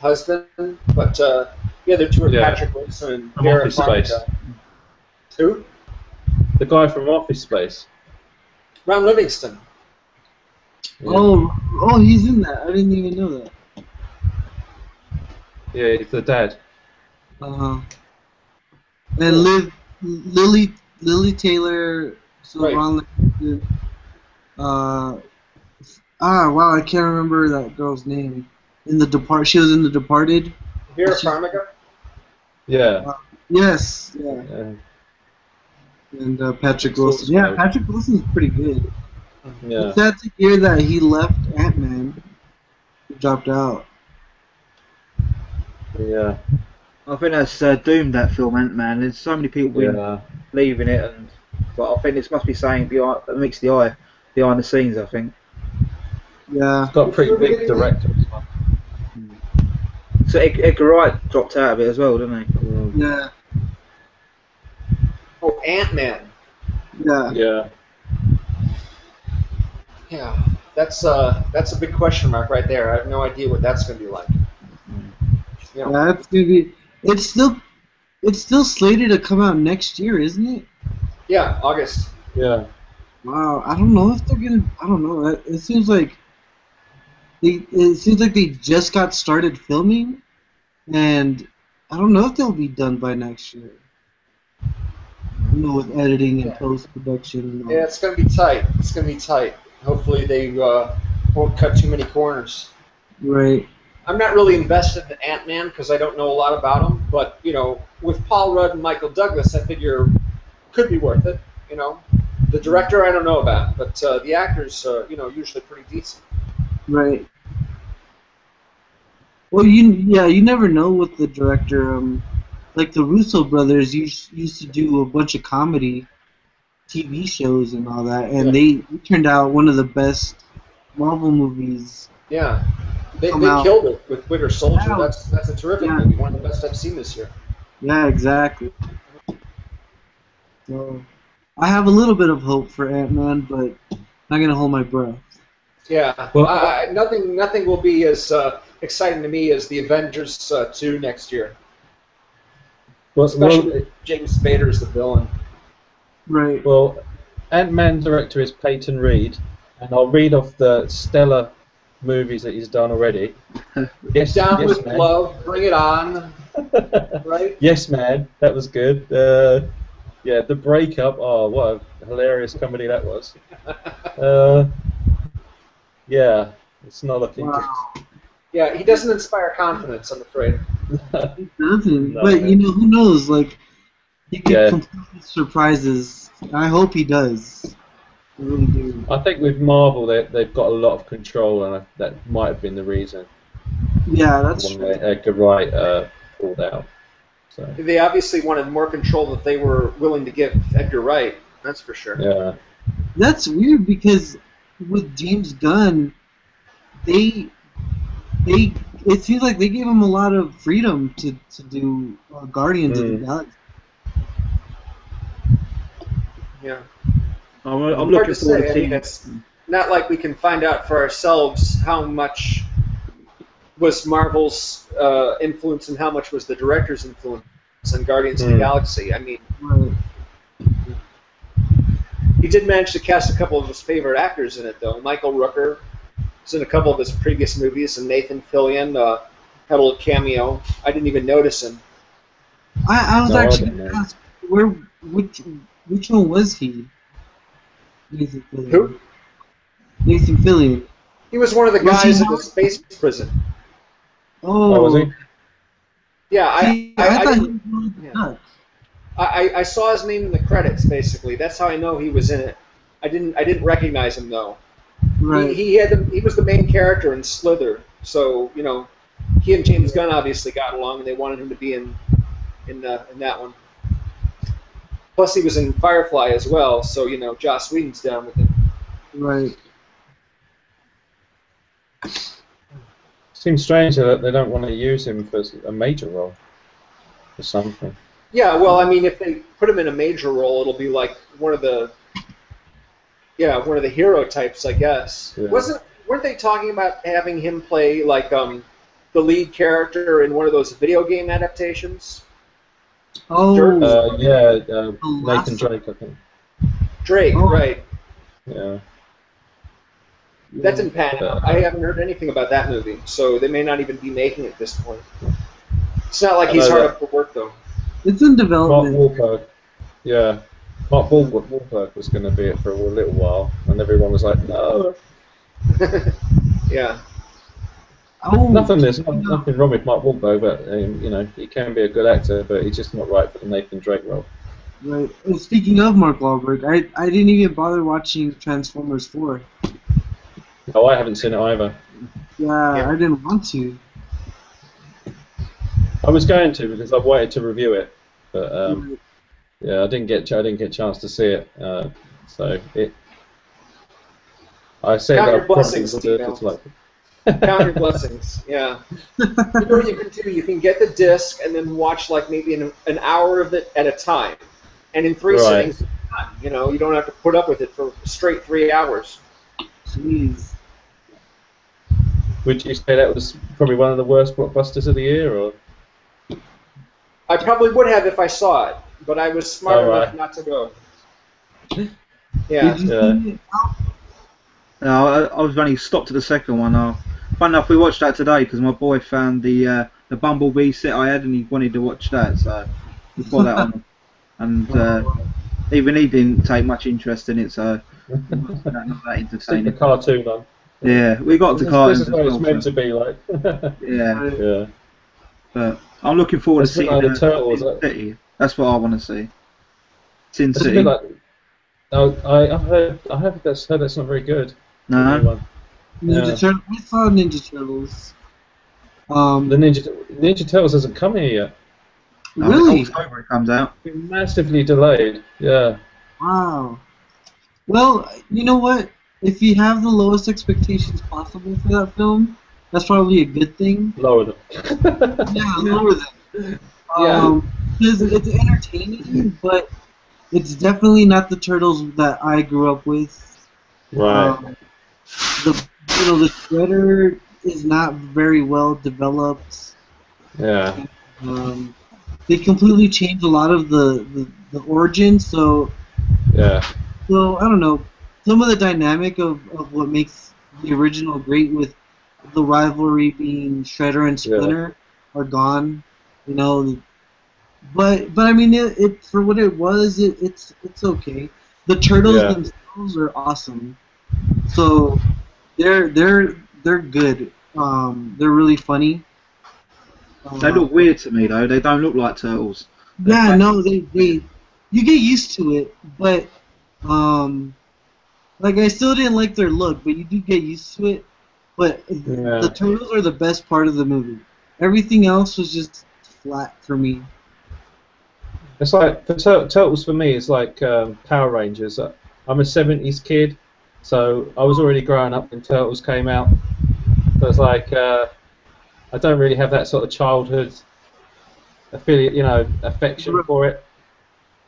D: husband, but the other two are Patrick Wilson and Darren
C: Space.
D: Who?
C: The guy from Office Space.
D: Ron Livingston.
B: Yeah. Oh, he's in that. I didn't even know that.
C: Yeah, he's the dad.
B: And Lily Taylor. So right. Ron Livingston. Wow, I can't remember that girl's name. She was in The Departed.
D: Vera Farmiga?
C: Yeah.
B: Yes. Yeah. And Patrick Wilson. Yeah, Patrick Wilson's pretty good.
C: Yeah.
B: It's sad to hear that he left Ant-Man. He dropped out.
C: Yeah.
A: I think that's doomed, that film, Ant-Man. There's so many people leaving it, and but I think this must be saying behind that meets the eye behind the scenes. I think.
B: Yeah.
C: It's got a pretty big director as well.
A: So Edgar Wright dropped out of it as well, didn't he?
B: Yeah.
D: Oh, Ant-Man.
B: Yeah.
C: Yeah.
D: Yeah, that's a big question mark right there. I have no idea what that's going to be like.
B: Yeah, that's gonna be. It's still slated to come out next year, isn't it?
D: Yeah, August.
C: Yeah.
B: Wow, I don't know if they're gonna. I don't know. It seems like they just got started filming, and I don't know if they'll be done by next year. You know, with editing and post production and all.
D: Yeah, it's going to be tight. It's going to be tight. Hopefully they won't cut too many corners.
B: Right.
D: I'm not really invested in Ant-Man because I don't know a lot about him, but you know, with Paul Rudd and Michael Douglas, I figure could be worth it. You know, the director I don't know about, but the actors, you know, usually pretty decent.
B: Right. Well, you never know with the director. Like the Russo brothers used to do a bunch of comedy TV shows and all that, and they turned out one of the best Marvel movies.
D: Yeah, they killed it with Winter Soldier.
B: Yeah.
D: That's a terrific movie, one of the best I've seen this year.
B: Yeah, exactly. So I have a little bit of hope for Ant-Man, but not gonna hold my breath.
D: Yeah, well, nothing will be as exciting to me as the Avengers 2 next year. Especially with James Spader as the villain.
B: Right.
C: Well, Ant-Man director is Peyton Reed, and I'll read off the stellar movies that he's done already.
D: Down with Love, Bring It On. Right?
C: Yes, Man, that was good. Yeah, The Breakup. Oh, what a hilarious comedy that was. Yeah, it's not looking good.
D: Yeah, he doesn't inspire confidence, I'm afraid.
B: He doesn't.
C: No,
B: but
C: man.
B: you know, who knows? Like, he could complete surprises. I hope he does. I really do.
C: I think with Marvel, they've got a lot of control, and that might have been the reason.
B: Yeah, that's
C: when
B: true.
C: Edgar Wright pulled out. So.
D: They obviously wanted more control that they were willing to give Edgar Wright. That's for sure.
C: Yeah.
B: That's weird because with James Gunn, it seems like they gave him a lot of freedom to do Guardians of the Galaxy.
D: Yeah.
A: I'm looking forward to
D: seeing. It's not like we can find out for ourselves how much was Marvel's influence and how much was the director's influence on Guardians of the Galaxy. I mean, he did manage to cast a couple of his favorite actors in it, though. Michael Rooker was in a couple of his previous movies, and Nathan Fillion had a little cameo. I didn't even notice him.
B: I was actually going to ask, which one was he? Nathan Fillion.
D: Who?
B: Nathan Fillion.
D: He was one of the guys in the space prison.
B: Oh,
C: was he?
D: Yeah,
B: I thought he was one of the nuts.
D: I saw his name in the credits. Basically, that's how I know he was in it. I didn't recognize him though.
B: Right.
D: He was the main character in Slither, so you know, he and James Gunn obviously got along, and they wanted him to be in that one. Plus, he was in Firefly as well, so you know, Joss Whedon's down with him.
B: Right.
C: Seems strange that they don't want to use him for a major role or something.
D: Yeah, well, I mean, if they put him in a major role, it'll be like one of the hero types, I guess.
C: Yeah.
D: Weren't they talking about having him play like the lead character in one of those video game adaptations?
B: Oh.
C: Nathan Drake, I think.
D: Drake, right?
C: Yeah.
D: That didn't pan out. I haven't heard anything about that movie, so they may not even be making it at this point. It's not like he's hard up for work, though.
B: It's in development.
C: Mark Wahlberg. Yeah. Mark Wahlberg was going to be it for a little while, and everyone was like, no.
D: Yeah.
C: There's nothing wrong with Mark Wahlberg, but you know, he can be a good actor, but he's just not right for the Nathan Drake role.
B: Right. Well, speaking of Mark Wahlberg, I didn't even bother watching Transformers 4.
C: Oh, I haven't seen it either.
B: Yeah, I didn't want to.
C: I was going to because I've waited to review it, but Yeah, I didn't get a chance to see it. So it. I said
D: Count
C: I
D: your
C: probably
D: blessings,
C: would
D: Steve.
C: have like.
D: Count your blessings. Yeah. You know what you can do? You can get the disc and then watch like maybe an hour of it at a time, and in 3
C: Right.
D: sittings. You know, you don't have to put up with it for straight 3 hours.
B: Jeez.
C: Would you say that was probably one of the worst blockbusters of the year, or?
D: I probably would have if I saw it, but I was smart enough not to go. Yeah.
B: Did you see it?
A: No, I was only stopped at the second one. Fun enough, we watched that today because my boy found the Bumblebee set I had and he wanted to watch that, so we put that on. And even he didn't take much interest in it, so it wasn't not that
C: Stick the
A: entertaining.
C: cartoon on.
A: Yeah, we got the
C: This
A: cartoons
C: is
A: as
C: what it's
A: well.
C: meant
A: So,
C: to be like.
A: yeah,
C: Yeah.
A: but I'm looking forward to
C: It's a bit
A: seeing
C: like the Turtles.
A: Sin City. That's what I want to see. Sin
C: It's a
A: City.
C: bit like. Oh, heard that's not very good. The
A: No.
C: new one.
B: Ninja Turtles. I saw Ninja Turtles.
C: The Ninja Turtles hasn't come here yet.
B: Really?
A: October it comes out.
C: It's been massively delayed. Yeah.
B: Wow. Well, you know what? If you have the lowest expectations possible for that film, that's probably a good thing.
C: Lower them.
B: Yeah, lower them.
D: Yeah.
B: Because it's entertaining, but it's definitely not the Turtles that I grew up with.
C: Right.
B: The Shredder is not very well developed.
C: Yeah.
B: They completely changed a lot of the origin, so
C: Yeah.
B: I don't know. Some of the dynamic of what makes the original great, with the rivalry being Shredder and Splinter, are gone. You know, but I mean, it for what it was, it's okay. The Turtles themselves are awesome. So they're good. They're really funny.
A: They look weird to me though. They don't look like turtles.
B: Yeah, no, they you get used to it, but like I still didn't like their look, but you do get used to it. But the turtles are the best part of the movie. Everything else was just flat for me.
C: It's like Turtles for me. It's like Power Rangers. I'm a '70s kid, so I was already growing up when Turtles came out. So it's like I don't really have that sort of childhood affection for it.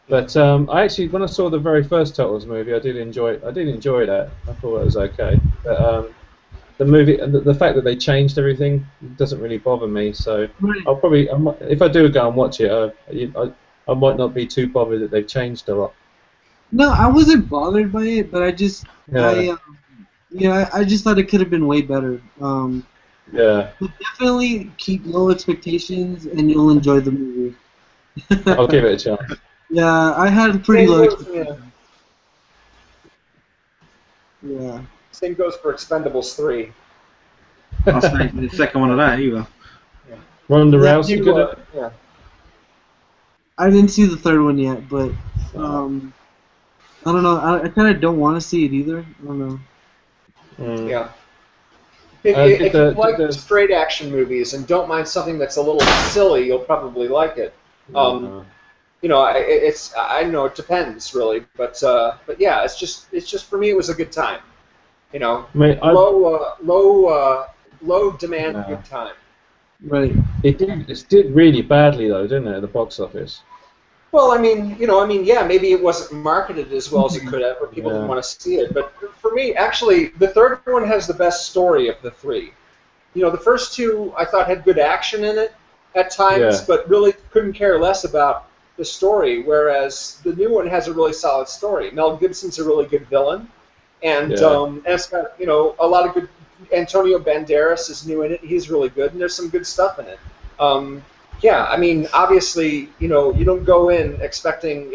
C: But I actually, when I saw the very first Turtles movie, I did enjoy that. I thought it was okay. But the movie, the fact that they changed everything doesn't really bother me. So I'll probably, if I do go and watch it, I might not be too bothered that they've changed a lot.
B: No, I wasn't bothered by it, but I just, I just thought it could have been way better.
C: Yeah.
B: But definitely keep low expectations, and you'll enjoy the movie.
C: I'll give it a chance.
B: Yeah, I had pretty low expectations. Yeah.
D: Same goes for Expendables 3.
A: I'll say the second one of that either.
C: Ronda Rousey good at it?
D: Yeah.
B: I didn't see the third one yet, but I don't know. I kind of don't want to see it either. I don't know.
D: Yeah. If you like straight action movies and don't mind something that's a little silly, you'll probably like it. You know, I know it depends really, but yeah, it's just for me it was a good time. You know, low demand, good time.
B: Right.
C: It did really badly though, didn't it, at the box office?
D: Well, I mean, yeah, maybe it wasn't marketed as well as it could have, or people didn't want to see it. But for me, actually, the third one has the best story of the three. You know, the first two I thought had good action in it at times, but really couldn't care less about the story. Whereas the new one has a really solid story. Mel Gibson's a really good villain, and it's got a lot of good. Antonio Banderas is new in it. He's really good, and there's some good stuff in it. Yeah, I mean, obviously, you don't go in expecting,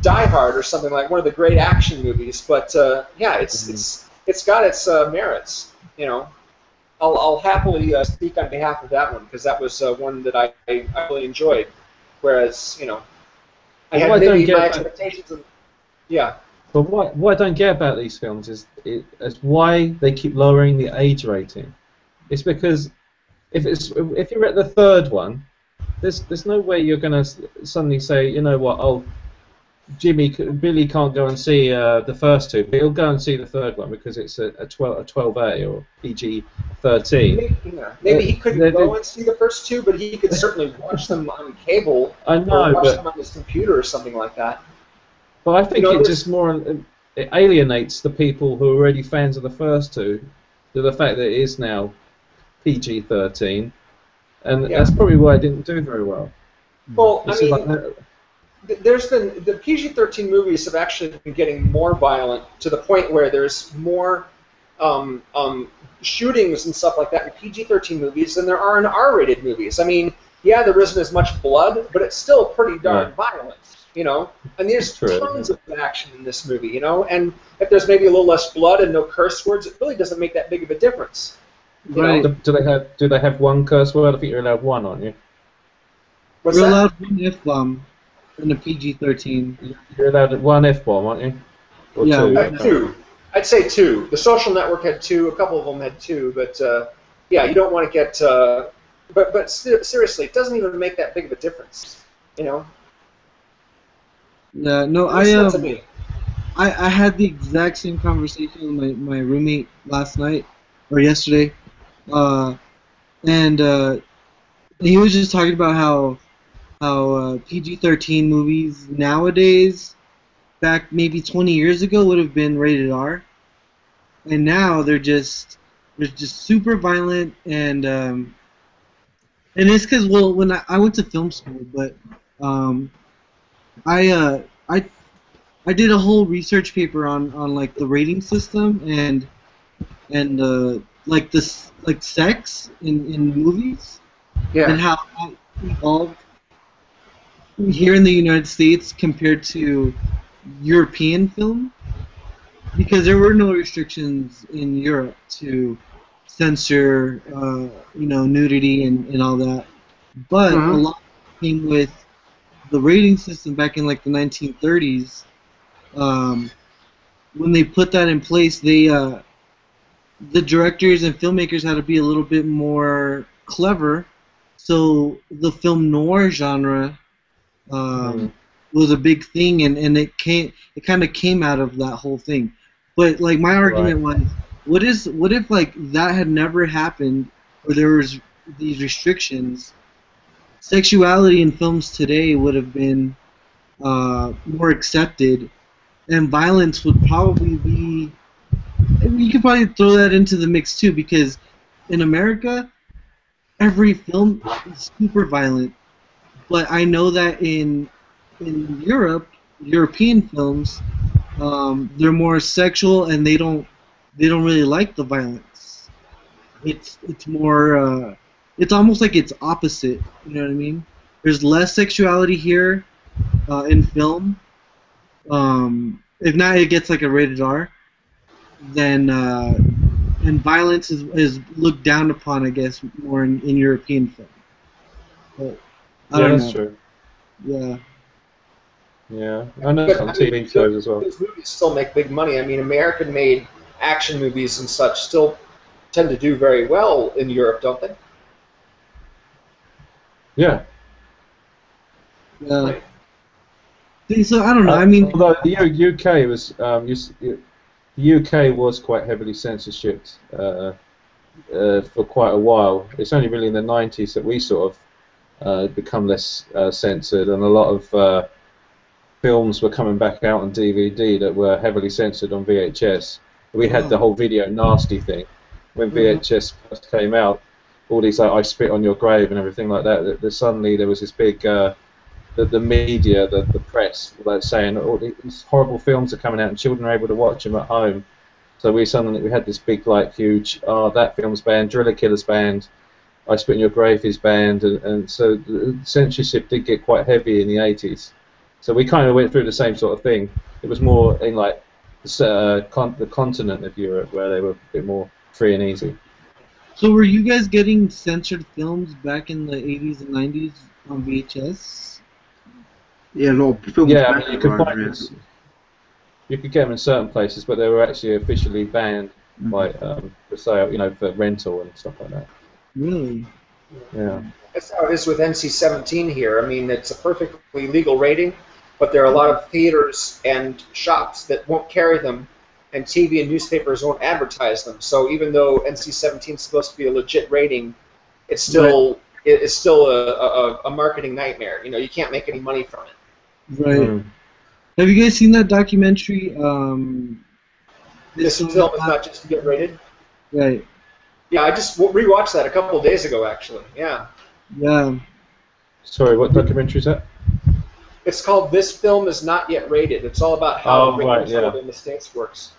D: Die Hard or something like one of the great action movies, but yeah, it's got its merits. I'll happily speak on behalf of that one because that was one that I really enjoyed. Whereas, I had maybe my expectations. Yeah.
C: But what I don't get about these films is why they keep lowering the age rating. It's because if you're at the third one, there's no way you're going to suddenly say, you know what, oh, Billy can't go and see the first two, but he'll go and see the third one because it's a 12A or PG-13.
D: Maybe he couldn't go and see the first two, but he could certainly watch them on cable
C: I know,
D: or watch them on his computer or something like that.
C: But I think it just it alienates the people who are already fans of the first two to the fact that it is now PG-13, and that's probably why it didn't do very well.
D: Well, I mean, there's been the PG-13 movies have actually been getting more violent to the point where there's more shootings and stuff like that in PG-13 movies than there are in R-rated movies. I mean, yeah, there isn't as much blood, but it's still pretty darn violent, you know. And there's tons of action in this movie, you know. And if there's maybe a little less blood and no curse words, it really doesn't make that big of a difference.
C: Right. Do they have one curse word? I think you're allowed one, aren't you?
B: You're allowed one F-bomb in the PG-13.
C: You're allowed one F-bomb, aren't you? Or two?
D: Two. I'd say two. The Social Network had two. A couple of them had two, but yeah, you don't want to get. But seriously, it doesn't even make that big of a difference, you know.
B: Yeah, no, I had the exact same conversation with my roommate last night or yesterday, and he was just talking about how PG-13 movies nowadays, back maybe 20 years ago, would have been rated R, and now they're just super violent, and it's because, well, when I went to film school, but I did a whole research paper on like the rating system and like this, like sex in movies, and how that evolved here in the United States compared to European film, because there were no restrictions in Europe to censor, nudity and all that. But a lot came with the rating system back in like the 1930s. When they put that in place, the directors and filmmakers had to be a little bit more clever. So the film noir genre was a big thing, and it kind of came out of that whole thing. But like my argument was, what if like that had never happened, or there was these restrictions? Sexuality in films today would have been more accepted, and violence would probably be. You could probably throw that into the mix too, because in America, every film is super violent. But I know that in Europe, European films, they're more sexual, and they don't really like the violence. It's more it's almost like it's opposite. You know what I mean? There's less sexuality here in film. If not, it gets like a rated R. Then and violence is looked down upon, I guess, more in European film. But I don't know.
C: That's true.
B: Yeah.
C: Yeah, I know some TV shows as well.
D: Those movies still make big money. I mean, American-made action movies and such still tend to do very well in Europe, don't they?
C: Yeah.
B: Yeah. See, so I don't know. I mean,
C: although the UK was the UK was quite heavily censorshiped for quite a while. It's only really in the 90s that we sort of become less censored, and a lot of films were coming back out on DVD that were heavily censored on VHS. We had the whole video nasty thing when VHS first came out. All these like "I spit on your grave" and everything like that. That suddenly there was this big the media, the press, like saying all these horrible films are coming out and children are able to watch them at home. So we had this big like huge that film's banned, Driller Killer's banned, I Spit in Your Grave is banned, and so the censorship did get quite heavy in the 80s. So we kind of went through the same sort of thing. It was more in like the continent of Europe where they were a bit more free and easy.
B: So were you guys getting censored films back in the 80s and 90s on VHS?
A: Yeah, a lot of films.
C: Yeah, I mean, you could get them in certain places, but they were actually officially banned by for sale, for rental and stuff like that.
B: Really?
C: Yeah.
D: That's how it is with NC-17 here. I mean, it's a perfectly legal rating, but there are a lot of theaters and shops that won't carry them, and TV and newspapers won't advertise them. So even though NC-17 is supposed to be a legit rating, it's still a marketing nightmare. You know, you can't make any money from it.
B: Right. Have you guys seen that documentary?
D: This film is not just to get rated.
B: Right.
D: Yeah, I just rewatched that a couple of days ago, actually. Yeah.
B: Yeah.
C: Sorry, what documentary is that?
D: It's called "This Film Is Not Yet Rated." It's all about how rating control in the States works.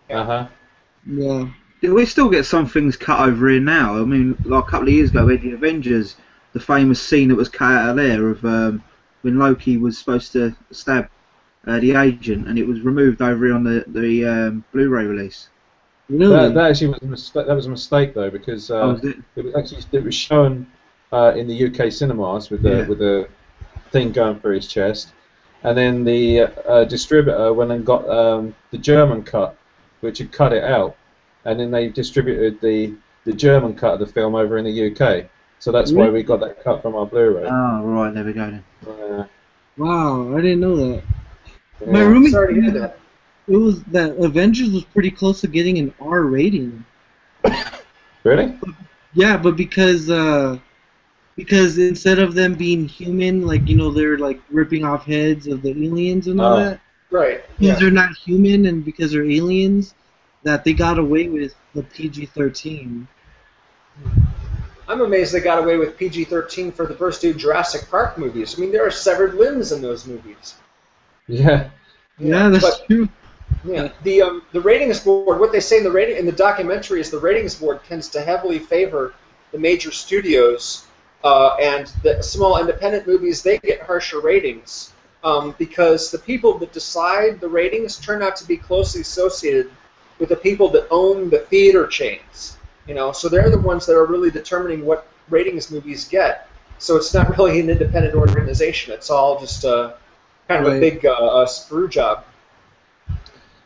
C: Yeah.
B: Yeah.
A: We still get some things cut over here now. I mean, like a couple of years ago, we had the Avengers, the famous scene that was cut out of there of when Loki was supposed to stab the agent, and it was removed over here on the Blu-ray release.
B: Really?
C: That actually was a mistake. That was a mistake though, because it was shown in the UK cinemas with the thing going through his chest, and then the distributor went and got the German cut, which had cut it out, and then they distributed the German cut of the film over in the UK. So that's why we got that cut from our Blu-ray.
A: Oh, right, there we go then.
B: Wow, I didn't know that.
C: Yeah.
B: My roommate
D: Sorry to hear that.
B: It was that Avengers was pretty close to getting an R rating.
C: Really?
B: Yeah, but because instead of them being human, like, you know, they're like ripping off heads of the aliens and all that.
D: Right.
B: Because they're not human and because they're aliens, that they got away with the PG-13.
D: I'm amazed they got away with PG-13 for the first two Jurassic Park movies. I mean, there are severed limbs in those movies.
C: Yeah.
B: Yeah, that's true.
D: Yeah, the ratings board. What they say in the documentary is the ratings board tends to heavily favor the major studios, and the small independent movies, they get harsher ratings because the people that decide the ratings turn out to be closely associated with the people that own the theater chains. You know, so they're the ones that are really determining what ratings movies get. So it's not really an independent organization. It's all just kind of a big screw job.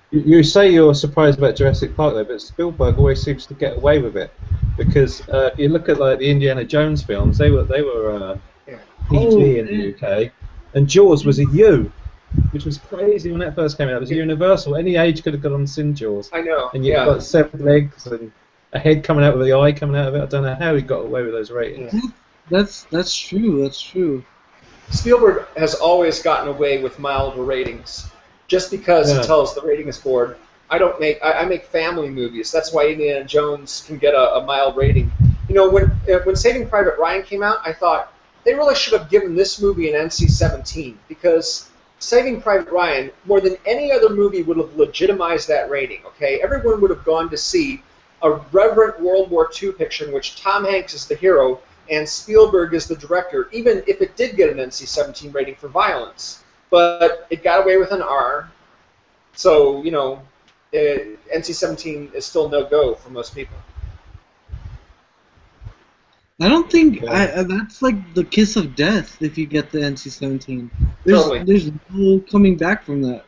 C: You say you're surprised about Jurassic Park though, but Spielberg always seems to get away with it because if you look at like the Indiana Jones films, they were PG in the UK, and Jaws was a U, which was crazy when that first came out. It was universal. Any age could have got on sin Jaws.
D: I know.
C: And you've got 7 legs and a head coming out with the eye coming out of it. I don't know how he got away with those ratings.
B: That's true. That's true.
D: Spielberg has always gotten away with milder ratings. Just because he tells the ratings board, I make family movies. That's why Indiana Jones can get a mild rating. You know, when Saving Private Ryan came out, I thought they really should have given this movie an NC-17 because Saving Private Ryan, more than any other movie, would have legitimized that rating. Okay, everyone would have gone to see a reverent World War II picture in which Tom Hanks is the hero and Spielberg is the director, even if it did get an NC-17 rating for violence. But it got away with an R, so, you know, NC-17 is still no-go for most people.
B: I don't think that's like the kiss of death if you get the NC-17. There's no coming back from that.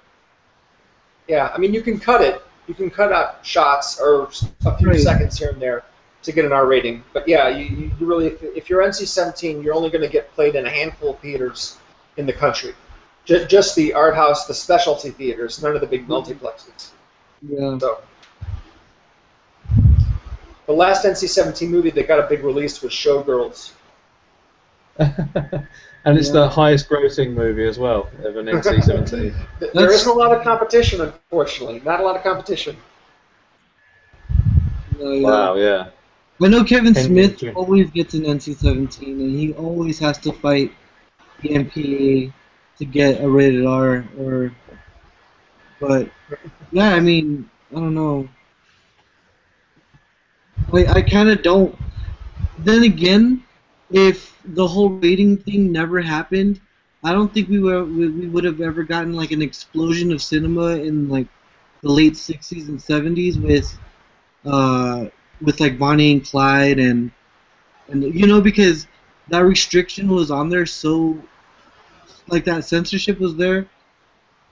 D: Yeah, I mean, you can cut it. You can cut out shots or a few seconds here and there to get an R rating. But yeah, you really, if you're NC-17, you're only going to get played in a handful of theaters in the country. Just the art house, the specialty theaters, none of the big multiplexes.
B: Yeah.
D: So, the last NC-17 movie that got a big release was Showgirls.
C: And it's the highest grossing movie as well of an NC-17.
D: There isn't a lot of competition, unfortunately. Not a lot of competition.
C: Wow, yeah.
B: I know Kevin Smith always gets an NC-17, and he always has to fight the MPA to get a rated R. But yeah, I mean, I don't know. I kind of don't. Then again, if the whole rating thing never happened, I don't think we would have ever gotten like an explosion of cinema in like the late '60s and '70s with like Bonnie and Clyde and you know, because that restriction was on there, so like that censorship was there.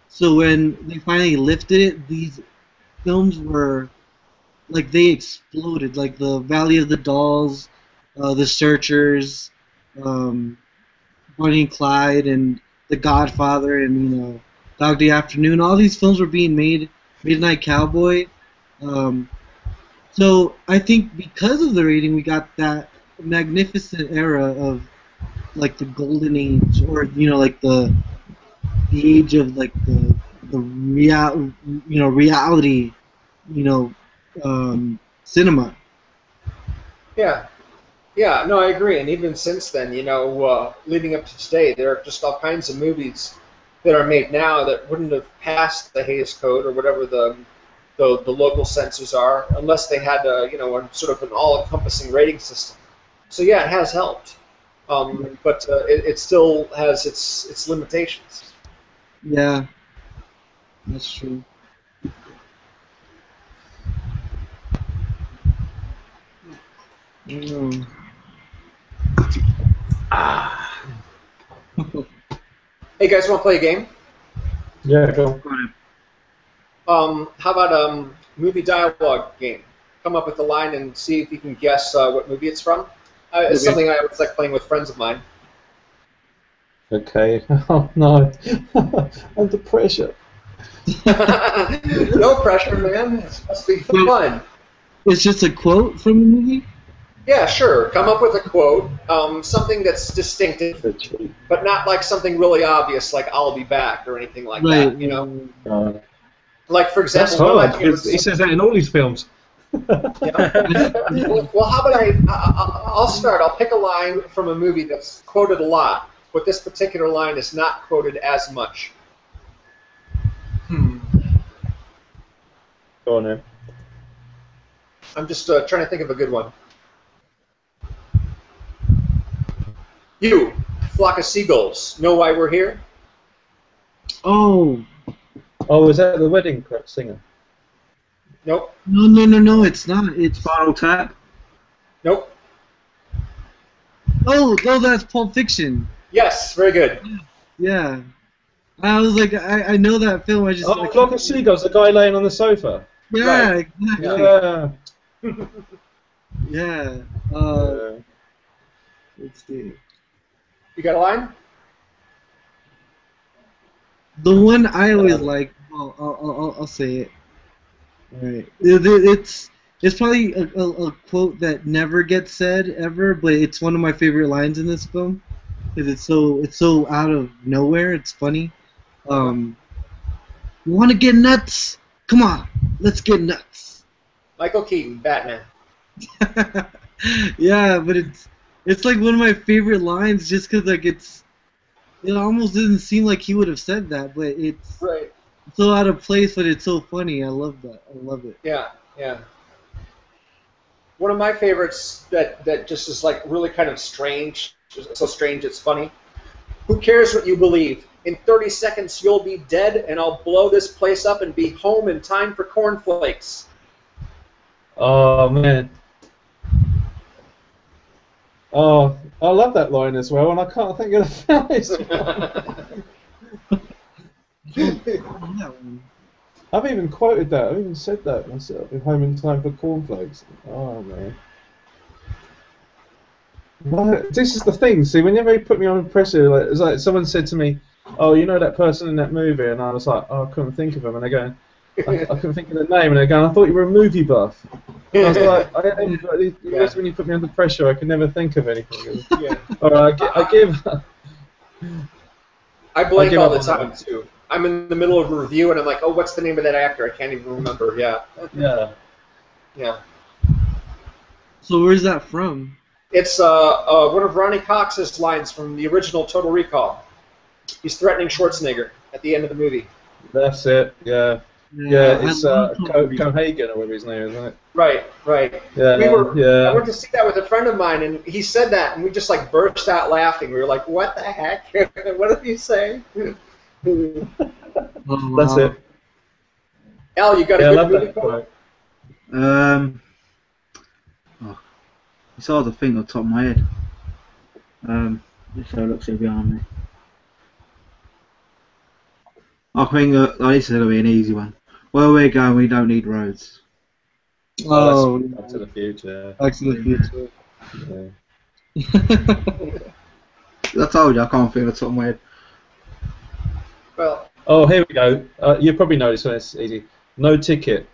B: So when they finally lifted it, these films were like they exploded, like the Valley of the Dolls, the Searchers, Bonnie and Clyde and The Godfather and Dog Day Afternoon. All these films were being made. Midnight Cowboy. So I think because of the rating, we got that magnificent era of like the golden age, or like the age of like the reality, you know, cinema.
D: Yeah. Yeah, no, I agree. And even since then, leading up to today, there are just all kinds of movies that are made now that wouldn't have passed the Hays Code or whatever the local censors are, unless they had a sort of an all-encompassing rating system. So yeah, it has helped, but it still has its limitations.
B: Yeah, that's true.
D: Hey guys, want to play a game?
C: Yeah, go on.
D: How about movie dialogue game? Come up with a line and see if you can guess what movie it's from. It's something I always like playing with friends of mine.
C: Okay. Oh no, under pressure.
D: No pressure, man. It's supposed to be fun.
B: It's just a quote from the movie?
D: Yeah, sure. Come up with a quote, something that's distinctive, but not like something really obvious, like "I'll be back" or anything like that. Like for example,
C: that's hard. He says that in all his films.
D: Well, how about I'll start. I'll pick a line from a movie that's quoted a lot, but this particular line is not quoted as much.
C: Go on then.
D: I'm just trying to think of a good one. You, flock of seagulls, know why we're here?
B: Oh,
C: is that the wedding singer?
D: Nope.
B: No, it's not. It's
A: Spinal Tap.
D: Nope.
B: Oh, that's Pulp Fiction.
D: Yes, very good.
B: Yeah. I was like, I know that film. I just.
C: Flock of Seagulls, the guy laying on the sofa.
B: Yeah,
D: right.
B: Exactly.
C: Yeah.
B: Yeah. Let's see.
D: You got a line?
B: The one I always like. I'll say it. All right. It's probably a quote that never gets said ever, but it's one of my favorite lines in this film because it's so out of nowhere. It's funny. You want to get nuts? Come on, let's get nuts.
D: Michael Keaton, Batman.
B: Yeah, but it's like one of my favorite lines just because like it almost doesn't seem like he would have said that, but it's
D: right.
B: So out of place, but it's so funny. I love that. I love it.
D: Yeah. One of my favorites that just is like really kind of strange, so strange it's funny. Who cares what you believe? In 30 seconds you'll be dead, and I'll blow this place up and be home in time for cornflakes.
C: Oh man. Oh, I love that line as well, and I can't think of the film. I've even quoted that. I've even said that myself. In home in time for cornflakes. Oh man. This is the thing. See, whenever you put me on pressure, like, it's like someone said to me, "Oh, you know that person in that movie," and I was like, "Oh, I couldn't think of him." And they go, I couldn't think of the name, and they go, "I thought you were a movie buff." And I was like, when you put me under pressure, I can never think of anything.
D: Yeah.
C: All right, I give.
D: I blank all the time too. I'm in the middle of a review and I'm like, oh, what's the name of that actor? I can't even remember. Yeah.
B: So where's that from?
D: It's one of Ronnie Cox's lines from the original Total Recall. He's threatening Schwarzenegger at the end of the movie.
C: That's it. Yeah. Yeah, it's Cohagen or whatever his name is, isn't it?
D: Right.
C: Yeah,
D: I went to see that with a friend of mine, and he said that, and we just like burst out laughing. We were like, "What the heck? What did he say?"
C: That's it.
D: Al, you got a good movie quote?
A: It's hard to think on the top of my head. Let's have a look, see behind me. I think this is going to be an easy one. Where we're going, we don't need roads.
C: Oh, Back to the Future.
B: Back to the Future.
C: Yeah.
A: I told you I can't feel the top of my head.
D: Well.
C: Oh, here we go. You probably know this one. It's easy. No Ticket.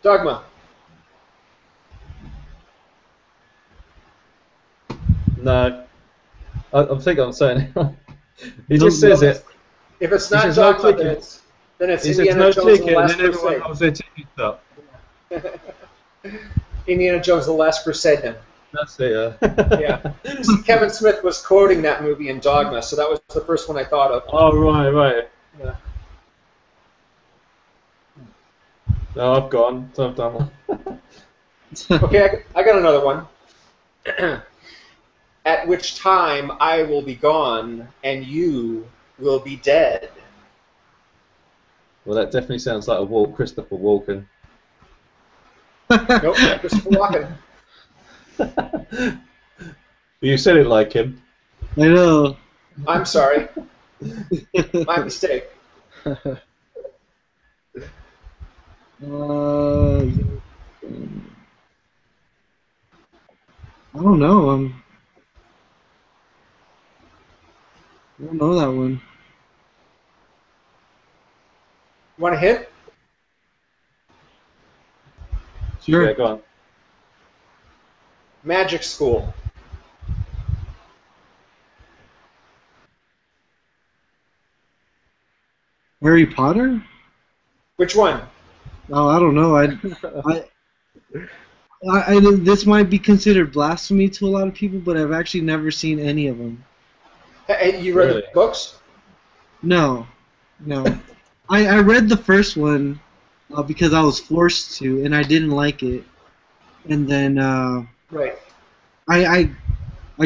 D: Dogma.
C: No. I'm thinking I'm saying it. He just says it.
D: If it's
C: He
D: not
C: says
D: Dogma,
C: no ticket.
D: then it's
C: He says
D: Indiana
C: no
D: Jones
C: ticket,
D: and the
C: and
D: Last
C: then everyone
D: Crusade.
C: holds their tickets up.
D: Indiana Jones and the Last Crusade, then.
C: That's it.
D: Yeah. See, Kevin Smith was quoting that movie in Dogma, so that was the first one I thought of.
C: Oh, right.
D: Yeah.
C: No, I've gone. So I've done one.
D: Okay, I got another one. At which time I will be gone and you will be dead.
C: Well, that definitely sounds like a Christopher Walken.
D: Nope, Christopher Walken.
C: You said it like him.
B: I know.
D: I'm sorry. My mistake.
B: I don't know. I don't know that one.
D: Want a hint?
B: Sure.
C: Yeah, go on.
D: Magic School.
B: Harry Potter?
D: Which one?
B: Oh, I don't know. This might be considered blasphemy to a lot of people, but I've actually never seen any of them.
D: Hey, you read
C: Really?
D: the books?
B: No. I read the first one because I was forced to, and I didn't like it. And then
D: Right.
B: I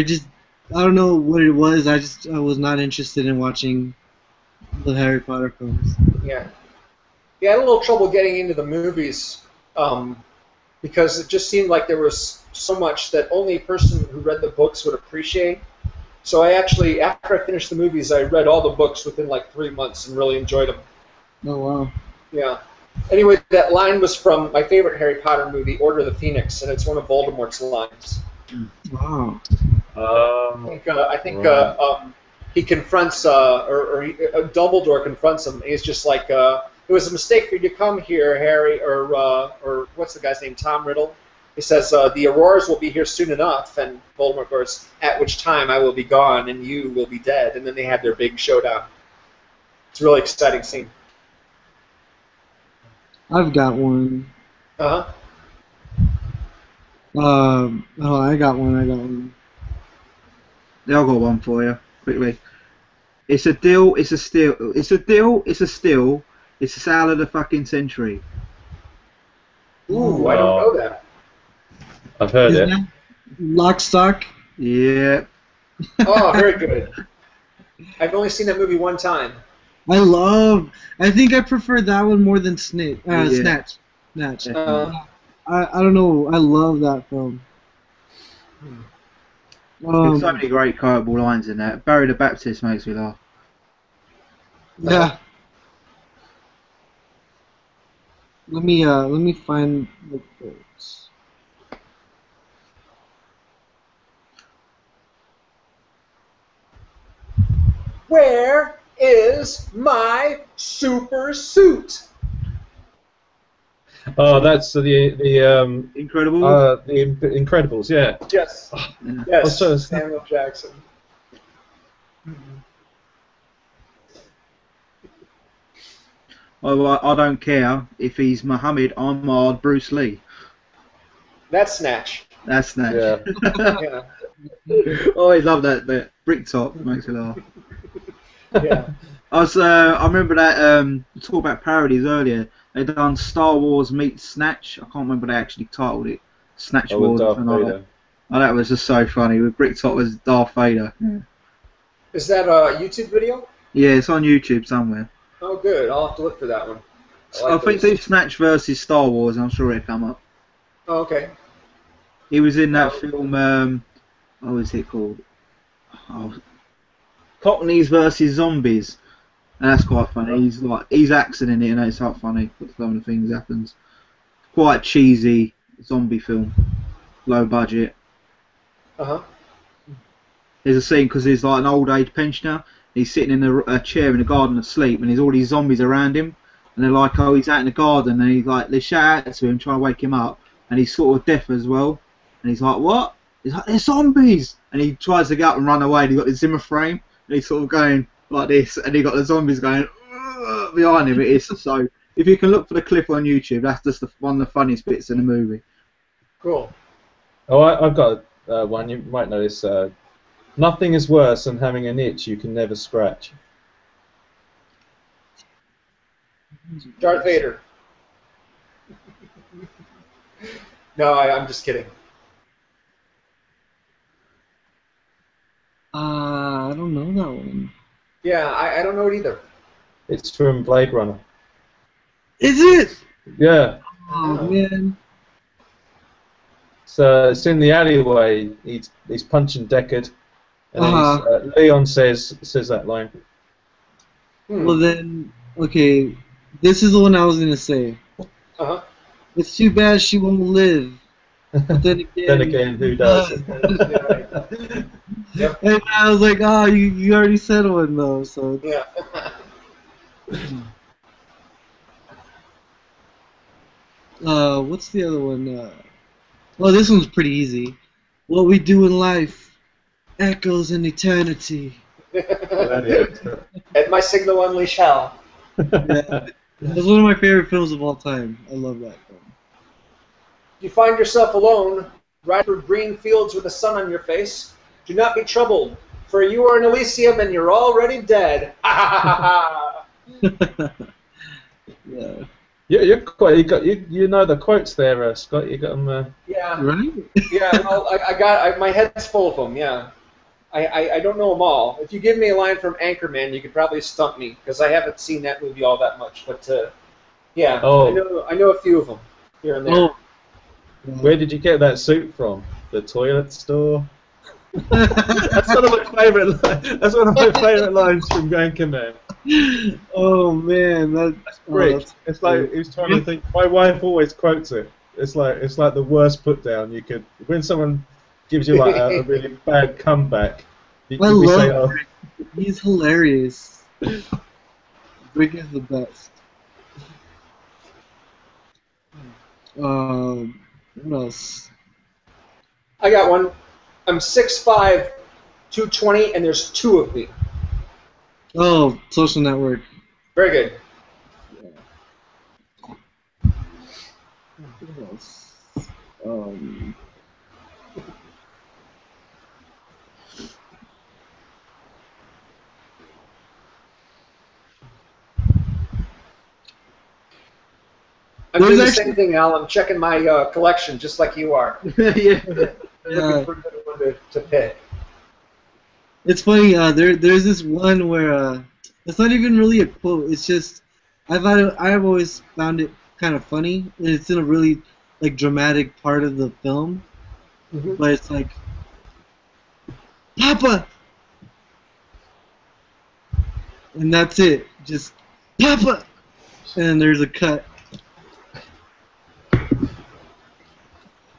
B: just I don't know what it was. I was not interested in watching the Harry Potter films.
D: Yeah. Yeah, I had a little trouble getting into the movies because it just seemed like there was so much that only a person who read the books would appreciate. So I actually, after I finished the movies, I read all the books within like 3 months and really enjoyed them.
B: Oh wow.
D: Yeah. Anyway, that line was from my favorite Harry Potter movie, Order of the Phoenix, and it's one of Voldemort's lines.
B: Wow.
D: I think he confronts, Dumbledore confronts him. He's just like, it was a mistake for you to come here, Harry, or what's the guy's name, Tom Riddle. He says, the Auroras will be here soon enough, and Voldemort goes, at which time I will be gone and you will be dead. And then they have their big showdown. It's a really exciting scene.
B: I've got one.
D: Uh-huh.
B: I got one.
A: Yeah, I got one for you, quickly. It's a deal, it's a steal. It's a deal, it's a steal. It's a salad of the fucking century.
D: Ooh, I don't know that.
C: I've heard it.
B: Lock, Stock?
A: Yeah.
D: Oh, very good. I've only seen that movie one time.
B: I think I prefer that one more than Snatch. Snatch. I don't know. I love that film.
A: There's so many great quotable lines in that. Barry the Baptist makes me laugh.
B: Yeah. Let me find the quotes.
D: Where is my super suit?
C: Oh, that's the
A: Incredible.
C: the Incredibles, yeah.
D: Yes.
A: Yeah.
D: Yes.
C: Also,
D: Samuel Jackson.
A: I don't care if he's Muhammad Ahmad Bruce Lee.
D: That's Snatch.
A: That's Snatch.
D: Yeah.
A: Oh, I love that bit. Bricktop makes me laugh.
D: Yeah.
A: I remember that talk about parodies earlier. They done Star Wars meets Snatch. I can't remember they actually titled it Snatch Wars.
C: Darth
A: And like
C: Vader.
A: that. Oh, that was just so funny. With Bricktop as Darth Vader.
D: Is that a YouTube video?
A: Yeah, it's on YouTube somewhere.
D: Oh, good. I'll have to look for that one.
A: I think do Snatch versus Star Wars. I'm sure it'll come up.
D: Oh, okay.
A: He was in that film. What was it called? Oh, Cockneys versus Zombies. And that's quite funny. He's acting in it, and it's quite funny. Some of the things happens. Quite cheesy zombie film, low budget.
D: Uh-huh.
A: there's a scene because he's like an old age pensioner. He's sitting in a chair in the garden asleep, and there's all these zombies around him, and they're like, "Oh, he's out in the garden," and he's like, they shout out to him, trying to wake him up, and he's sort of deaf as well, and he's like, "What?" He's like, "There's zombies," and he tries to get up and run away. And he got the Zimmer frame, and he's sort of going like this, and he got the zombies going behind him. It is so. If you can look for the clip on YouTube, that's just one of the funniest bits in the movie.
D: Cool.
C: Oh, I've got one. You might know this. Nothing is worse than having an itch you can never scratch.
D: Darth Vader. No, I'm just kidding.
B: I don't know that one.
D: Yeah, I don't know it either.
C: It's from Blade Runner.
B: Is it?
C: Yeah.
B: Oh man.
C: So it's in the alleyway. He's punching Deckard, and Leon says that line.
B: Well then, okay, this is the one I was gonna say. It's too bad she won't live. But then again,
C: who does?
D: Yep.
B: And I was like, oh, you already said one though, so.
D: Yeah.
B: What's the other one? Well, this one's pretty easy. What we do in life echoes in eternity.
D: At my signal, unleash hell.
B: Yeah. It's one of my favorite films of all time. I love that film.
D: You find yourself alone, riding through green fields with the sun on your face. Do not be troubled, for you are in Elysium and you're already dead.
B: Yeah.
C: You're quite. You know the quotes there, Scott. You got them.
D: Yeah.
B: Right?
D: Yeah. Well, my head's full of them. Yeah. I don't know them all. If you give me a line from Anchorman, you could probably stump me because I haven't seen that movie all that much. But yeah, I know a few of them here and there.
B: Oh.
C: Where did you get that suit from? The toilet store. That's one of my favorite. That's one of my favorite lines from Anchorman.
B: Oh man,
C: that's great. It's like he was trying to think. My wife always quotes it. It's like the worst put down you could. When someone gives you like a really bad comeback,
B: I love him. He's hilarious. Rick is the best. What else?
D: I got one. I'm 6'5", 220, and there's two of me.
B: Oh, Social Network.
D: Very good.
B: Yeah. What else?
D: I'm doing the same thing, Al. I'm checking my collection just like you are.
A: Yeah.
D: Looking for another one to pick.
B: It's funny. There's this one where it's not even really a quote. It's just I've always found it kind of funny, and it's in a really like dramatic part of the film.
D: Mm-hmm.
B: But it's like, Papa, and that's it. Just Papa, and then there's a cut.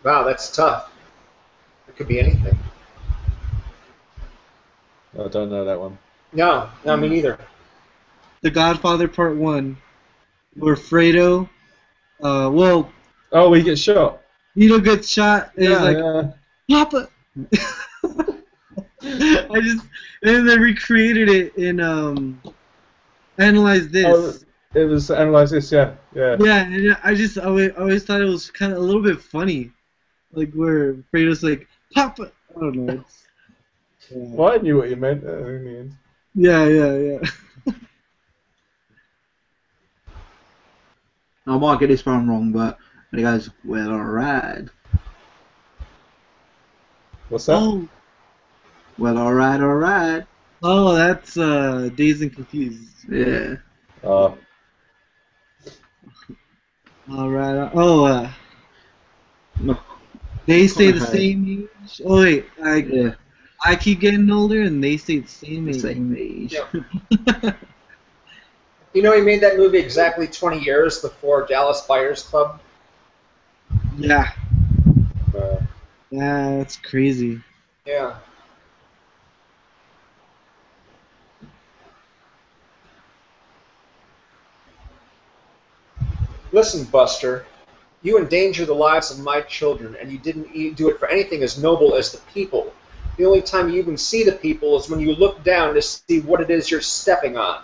D: Wow, that's tough. It could be anything.
C: I don't know that one.
D: No, me neither.
B: The Godfather Part 1, where Fredo,
C: he gets shot.
B: Vito gets shot, and
C: Yeah,
B: he's like, Papa! and then they recreated it in, Analyze This.
C: Oh, it was Analyze This, yeah.
B: Yeah, and I always thought it was kind of a little bit funny. Like, where Fredo's like, Papa! I don't know.
C: Well, I knew what you meant in the end.
B: Yeah.
A: I might get this one wrong, but when he goes, well, alright.
C: What's that?
B: Oh,
A: Well, alright.
B: oh, that's Dazed and Confused.
A: Yeah.
C: Oh.
B: Alright. Oh,
A: No.
B: they stay the
A: Okay.
B: same age. Oh wait, I keep getting older, and they stay the same age.
A: Same age.
D: Yep. You know, he made that movie exactly 20 years before Dallas Buyers Club.
B: Yeah. Yeah, that's crazy.
D: Yeah. Listen, Buster, you endanger the lives of my children, and you didn't do it for anything as noble as the people. The only time you even see the people is when you look down to see what it is you're stepping on.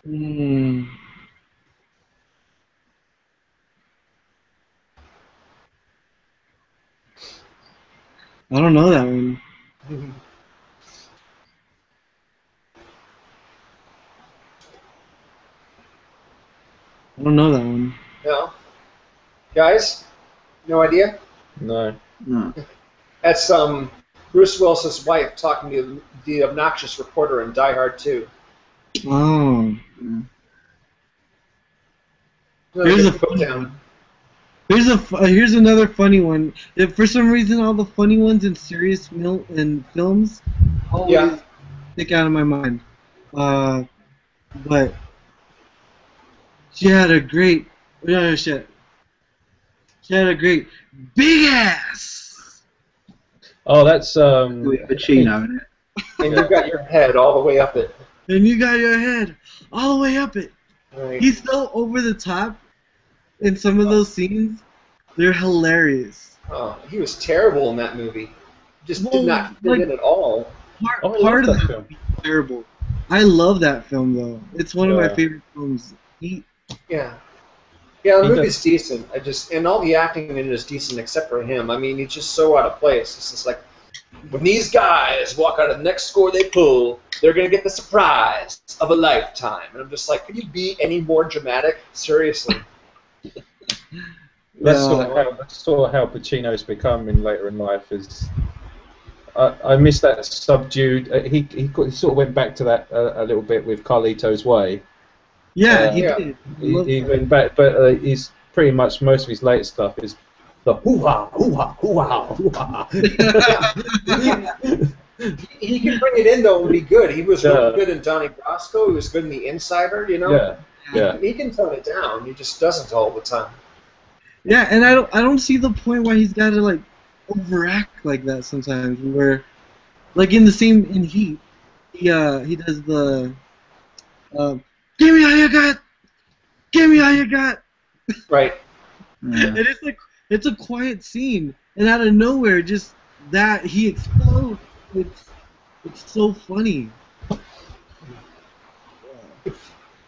B: Hmm. I don't know that one. I don't know that one.
D: No? Guys? No idea?
C: No.
A: No.
D: That's Bruce Willis's wife talking to the obnoxious reporter in Die Hard 2.
B: Oh.
D: Here's
B: a funny one. Here's another funny one. If for some reason all the funny ones in serious films always stick out of my mind. But she had a great shit. She had a great big ass.
C: Oh, that's
A: Pacino, isn't it?
D: And you got your head all the way up it.
B: And you got your head all the way up it.
D: Right.
B: He's so over the top in some of those scenes. They're hilarious.
D: Oh, he was terrible in that movie. Just did not fit in at all.
B: Part of the film is terrible. I love that film though. It's one of my favorite films.
D: Yeah, the movie's decent. And all the acting in it is decent except for him. I mean, he's just so out of place. It's just like, when these guys walk out of the next score they pull, they're gonna get the surprise of a lifetime. And I'm just like, could you be any more dramatic? Seriously.
C: That's sort of how Pacino's become later in life. I miss that subdued. He sort of went back to that a little bit with Carlito's Way.
B: Yeah, he did.
C: He went back, but he's pretty much most of his later stuff is the hoo-ha, hoo-ha, hoo-ha, hoo-ha.
D: He can bring it in though and be good. He was really good in Donnie Brasco. He was good in The Insider. You know.
C: Yeah.
D: He can tone it down. He just doesn't all the time.
B: Yeah, and I don't see the point why he's got to like overact like that sometimes. Where, like in Heat, he does the give me all you got, give me all you got.
D: Right.
B: And it's a quiet scene, and out of nowhere, just that he explodes. It's so funny.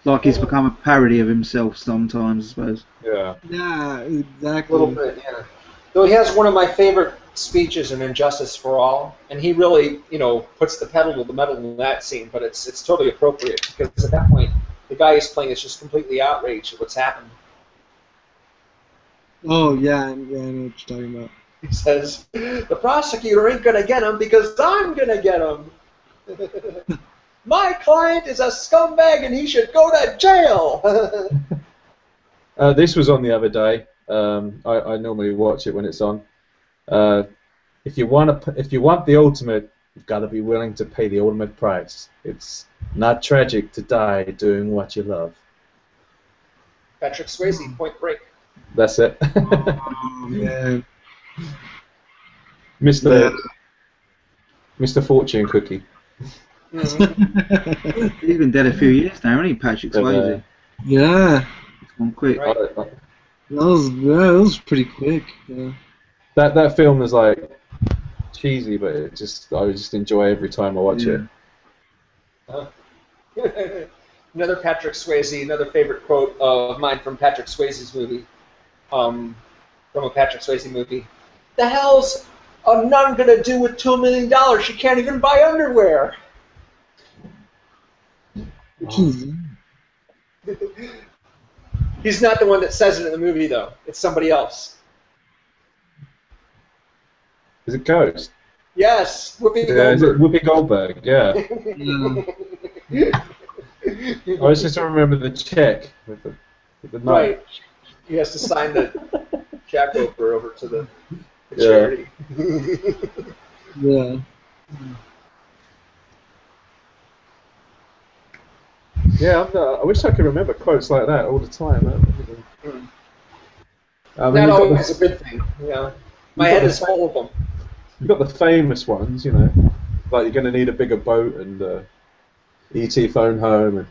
A: Like he's become a parody of himself sometimes, I suppose.
B: Yeah, exactly.
D: A little bit, yeah. Though he has one of my favorite speeches in Injustice for All, and he really, puts the pedal to the metal in that scene, but it's totally appropriate, because at that point, the guy he's playing is just completely outraged at what's happened.
B: Oh, yeah, I know what you're talking about.
D: He says, the prosecutor ain't gonna get him because I'm gonna get him. My client is a scumbag and he should go to jail.
C: This was on the other day. I normally watch it when it's on. If you want the ultimate, you've got to be willing to pay the ultimate price. It's not tragic to die doing what you love.
D: Patrick Swayze, Point Break.
C: That's it.
B: Oh, man.
C: Mr. Fortune Cookie.
D: Mm-hmm.
A: He's been dead a few years now, hasn't he, Patrick Swayze?
B: Yeah.
A: It's gone quick.
D: Right.
B: That was pretty quick. Yeah.
C: That film is like cheesy, but I just enjoy every time I watch it.
D: Another Patrick Swayze, another favorite quote of mine from Patrick Swayze's movie, from a Patrick Swayze movie. The hell's a nun gonna do with $2 million? She can't even buy underwear. He's not the one that says it in the movie, though. It's somebody else.
C: Is it Ghost?
D: Yes, Whoopi
C: Yeah, is it
D: Goldberg.
C: Whoopi Goldberg? Yeah. I was just trying to remember the check with the note.
D: Right. He has to sign the check over to the charity.
B: Yeah.
C: Yeah, I wish I could remember quotes like that all the time.
D: Not always a good thing. Yeah. My head is full of them.
C: You've got the famous ones, like you're going to need a bigger boat and E.T. phone home.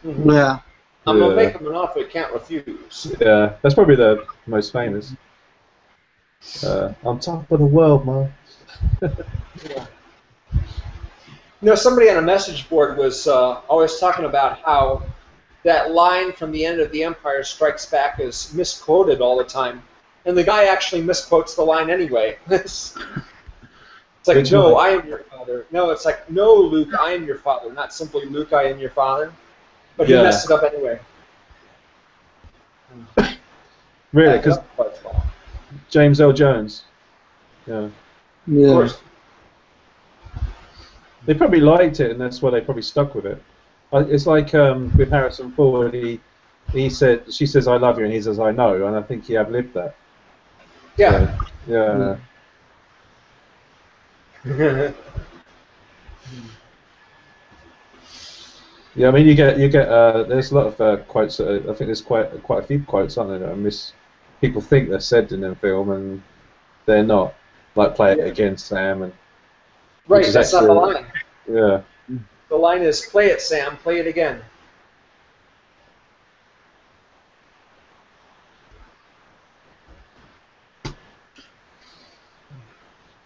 C: And
B: Yeah.
D: I'm gonna make him an offer he can't refuse.
C: Yeah, that's probably the most famous. On top of the world, man.
D: Yeah. You know, somebody on a message board was always talking about how that line from the end of The Empire Strikes Back is misquoted all the time. And the guy actually misquotes the line anyway. It's like,
C: Which
D: no,
C: one?
D: I am your father. No, it's like, no, Luke, I am your father. Not simply, Luke, I am your father. But he messed it up anyway.
C: Really? Because James L. Jones. Yeah.
B: Yeah.
D: Of course.
C: They probably liked it, and that's why they probably stuck with it. It's like with Harrison Ford. He said, she says, "I love you," and he says, "I know," and I think he have lived that.
D: Yeah.
C: So, yeah. Yeah, I mean, you get there's a lot of quotes. I think there's quite a few quotes, aren't there? That people think they're said in the film, and they're not. Like "Play it again, Sam," and
D: right, that's not the line.
C: Yeah.
D: The line is, "Play it, Sam. Play it again."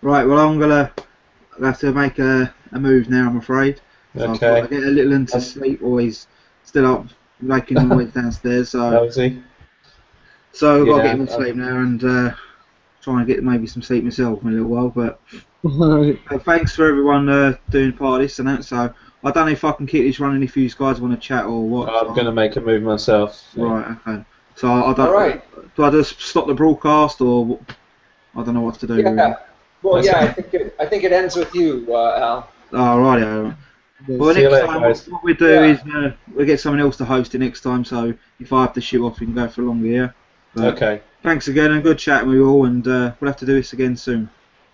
A: Right, well, I'm gonna have to make a move now, I'm afraid. So
C: Okay.
A: I get a little into sleep, or he's still up making noise downstairs. So
C: How is he?
A: So I've got to get him to sleep now and try and get maybe some sleep myself in a little while. But thanks for everyone doing part of this and that. So I don't know if I can keep this running if you guys want to chat or what.
C: I'm going to make a move myself. So.
A: Right, okay. So I don't.
D: All right.
A: Do I just stop the broadcast or I don't know what to do?
D: Yeah.
A: Really.
D: Well, yeah. I think it ends with you, Al.
A: Oh, right. Yeah. Well, next time what we do is we'll get someone else to host it next time. So if I have to shoot off, we can go for longer. Yeah. But
C: okay.
A: Thanks again and good chatting with you all, and we'll have to do this again soon.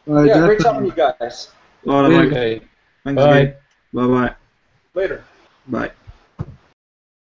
D: Yeah, great talking to you guys.
A: All right,
C: okay.
A: Thanks
C: Bye.
A: again. Bye bye.
D: Later.
A: Bye.